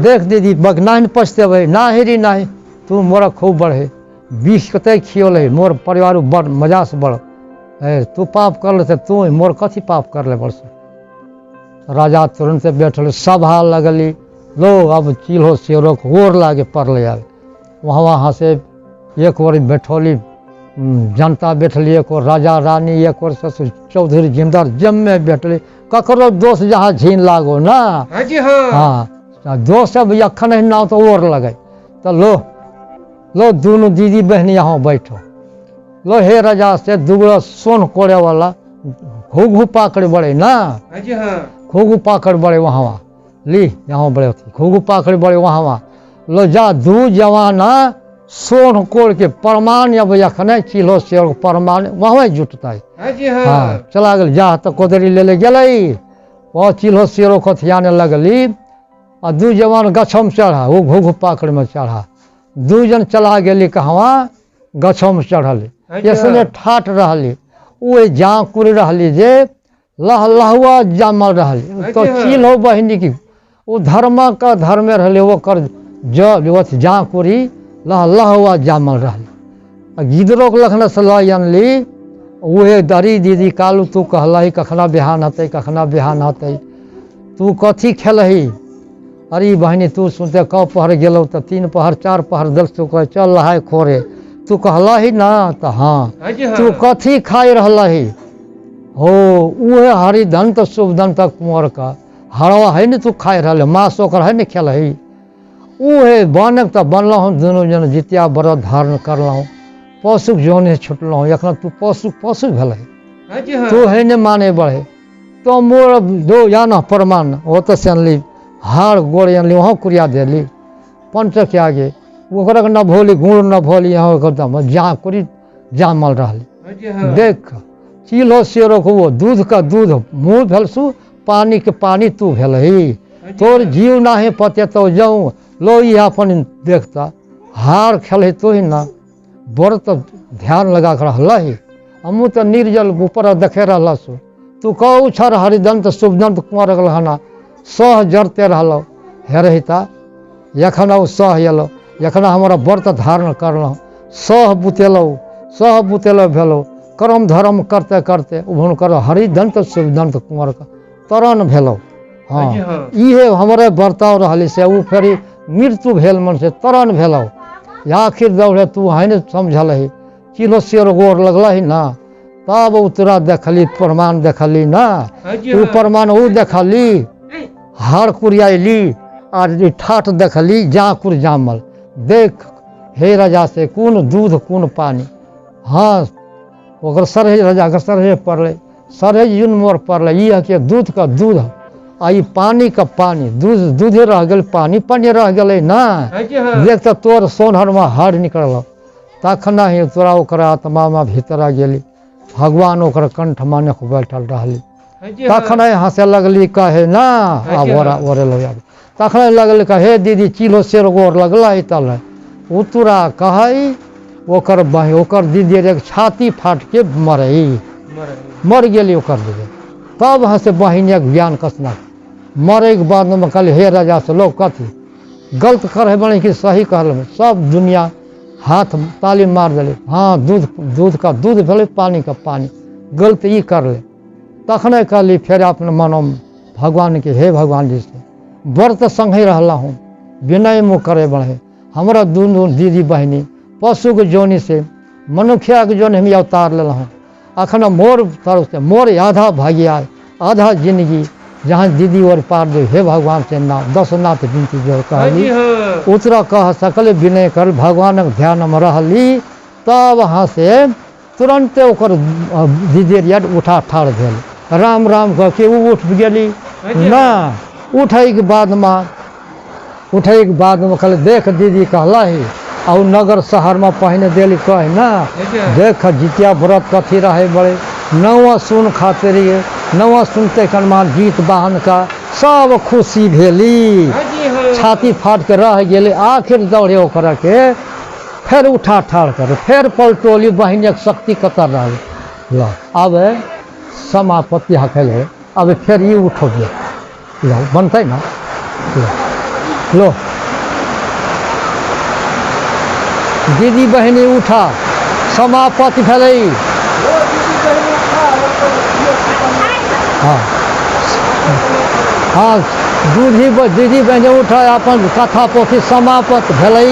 देख दीदी बग नाहन पछते भाई ना हेरी नाही तू मोरा खूब बढ़े बीस कते खियोल है मोर परिवार बड़ मजा से बढ़ है तू पाप कर ले तू मोर कथी पाप कर ले बरस। राजा तुरंत बैठल सभा लगली लोग अब चिल्हो शेरो और लागे पड़ले आवे। वहाँ से एक और बैठौली जनता बैठली, एक और राजा रानी, एक और ससुर चौधरी जिम्मेदार जम्मे बैठली। ककरो दोस्त जहाँ झीन लागो ना हाँ दोस्त अब यखन ना तो और लगे। तो लो दोनों दीदी बहन यहाँ बैठो लो हे राजा से दुगड़ा सोन कोड़े वाला घुघु पाकड़ बड़े ना घुघु पाकड़ बड़े वहाँ ली यहाँ बड़े घुघु पाकड़ बड़े वहाँ लो जा दू जवाना सोन कोड़ के परमान अब यखने चिल्हो शेर परमान वहाँ जुटता है। हाँ चला गल जा तो कोदरी ले गई वह चिल्हो शेरो खथियाने लगली और दू जवान गछम चढ़ा वो घुघु पाकड़ में चढ़ा दू जन चला गेली कहवा गछम चढ़ली इसने ठाट रहली वो जाकुर रहली जे लहुआ जामल रहली। तो चिल्हो बहनी की वो धर्म का धर्म रहले वो कर जो जाकुरी लहुआ जामल रहली। गिदरो के लखन सलाह अनली उहे दरी दीदी कालू तू कहलही कखना बिहान हते कखना बिहान हते तू कथी खेलही। अरे बहनी तू सुनते कौ पहर गेलो तो 3 पहर 4 पहर दस तू कह चल रहा है खोरे तू कहलही ना तो हाँ तू कथी खाई रहलही हो उहे हरिधन तो शुभधन तक कुंवर का हरवा है न तू खाई रहा मांस ओकर है न खेलही उहे बनक तो बनल दोनों जन जितिया व्रत धारण करल पशुक जोने छुटल एखन तू पशु भेल हाजी हाँ तू है ने माने बढ़े तो मोर दो या न प्रमाण हो तो से अनली हार गोड़ अनली वहाँ कुरिया देली पंच के आगे ओकरा के न भोली गुड़ न भोली यहाँ एकदम जा कुरी जामल रहली हाजी हाँ देख चिलो शेरो को वो दूध का दूध मुँह भेलसु पानी के पानी तू भेल ही तोर जीव ना है पते तो जाऊँ लो ये अपन देखता हार खेल तो ही ना बड़ तो ध्यान लगा कर रहला ही हमू तो निर्जल ऊपर देखे रहला सु तू कहू छर हरिदंत शुभदंत कुमार हना सह जरते रहलो हे रहिता यखन सह एलो यखन हमारा व्रत धारण करलहुँ सह बुतेलो भेलो कर्म धर्म करते करते हुनकर हरिदंत शुभदंत कुमार का तरण भेलो हाँ हाजी हाँ इहे हमारे बर्ताव रहली से उ फेर मृत्यु भेल मन से तरण भेलो आखिर दौड़े तू है ने समझल ही किलो शेर गोर लगल ही ना तब उतरा देखली प्रमाण देखली ना हाजी उ हाँ प्रमाण उ देखली हार कुरियाली और ठाठ देखली जाकुर जामल देख हे राजा से कौन दूध कौन पानी हाँ ओकर सरहे राजा के सरहे पड़ले सरहे यून मोर पड़ले ये है कि दूध का दूध आ ई पानी का पानी दूध दूधे रह गल पानी पानी रह गए ना हाजी हाँ देख तो तोर सोनहर में हार निकल तखना ही तोरा ओकर आत्मा में भीतर गेली भगवान ओकर कंठ माने को बैठल रहली हाजी हाँ तखन हंसे लगली कहे ना आ ओरा ओरे लग तखन लगल कहे दीदी चिलो शेर गोर लगल ही तल उतरा कहे ओकर बही ओकर दीदी रे छाती फाट के मरई मर गेली ओकर दीदी तब हंसे बहिनी के ज्ञान कसना मरे के बाद में कहली हे राजा से लोग कथी गलत करे बने कि सही कहल सब दुनिया हाथ ताली मार दिले हाँ दूध का दूध भेले पानी का पानी गलत ई कर ले तखने कहली फिर अपने मनो भगवान के हे भगवान जी से व्रत संगे रहला हूँ विनय मुँह करे बढ़े हमारा दोनों दीदी बहनी पशु के जोनी से मनुष्य के जोन हम अवतार ले हूँ अखन मोर तरफ से मोर आधा भाग्य आधा जिंदगी जहाँ दीदी और पार दे हे भगवान से नाम 10 नाथ गिनती जो हाजी कहली हाँ उतरा कह सकल विनय कर भगवान के ध्यान में रहली तब वहाँ से तुरंते ओकर दीदी याद उठा ठाड़ भेल राम राम कह के वो उठ गेली ना उठै के बाद में कहले देख दीदी कहला ही और नगर शहर में पहने देली कहे ना हाजी हाँ देख जितिया व्रत कथी रहे बड़े नवा सुन खाते रहिए नवा सुनते कनमा जीत वाहन का सब खुशी भेली हाजी हाँ छाती फाट के रह गेले आखिर दौड़े ओकरा के फिर उठा ठाड़ कर फिर पलटोली बहिन एक शक्ति कतर रह लो अब समापत्ति हकल अब फिर ये उठो लो बनते ना लो दीदी बहनी उठा समापत्ति भेलै हाँ हाँ दीदी बहनी उठा अपन कथा पोथी समाप्त भेलै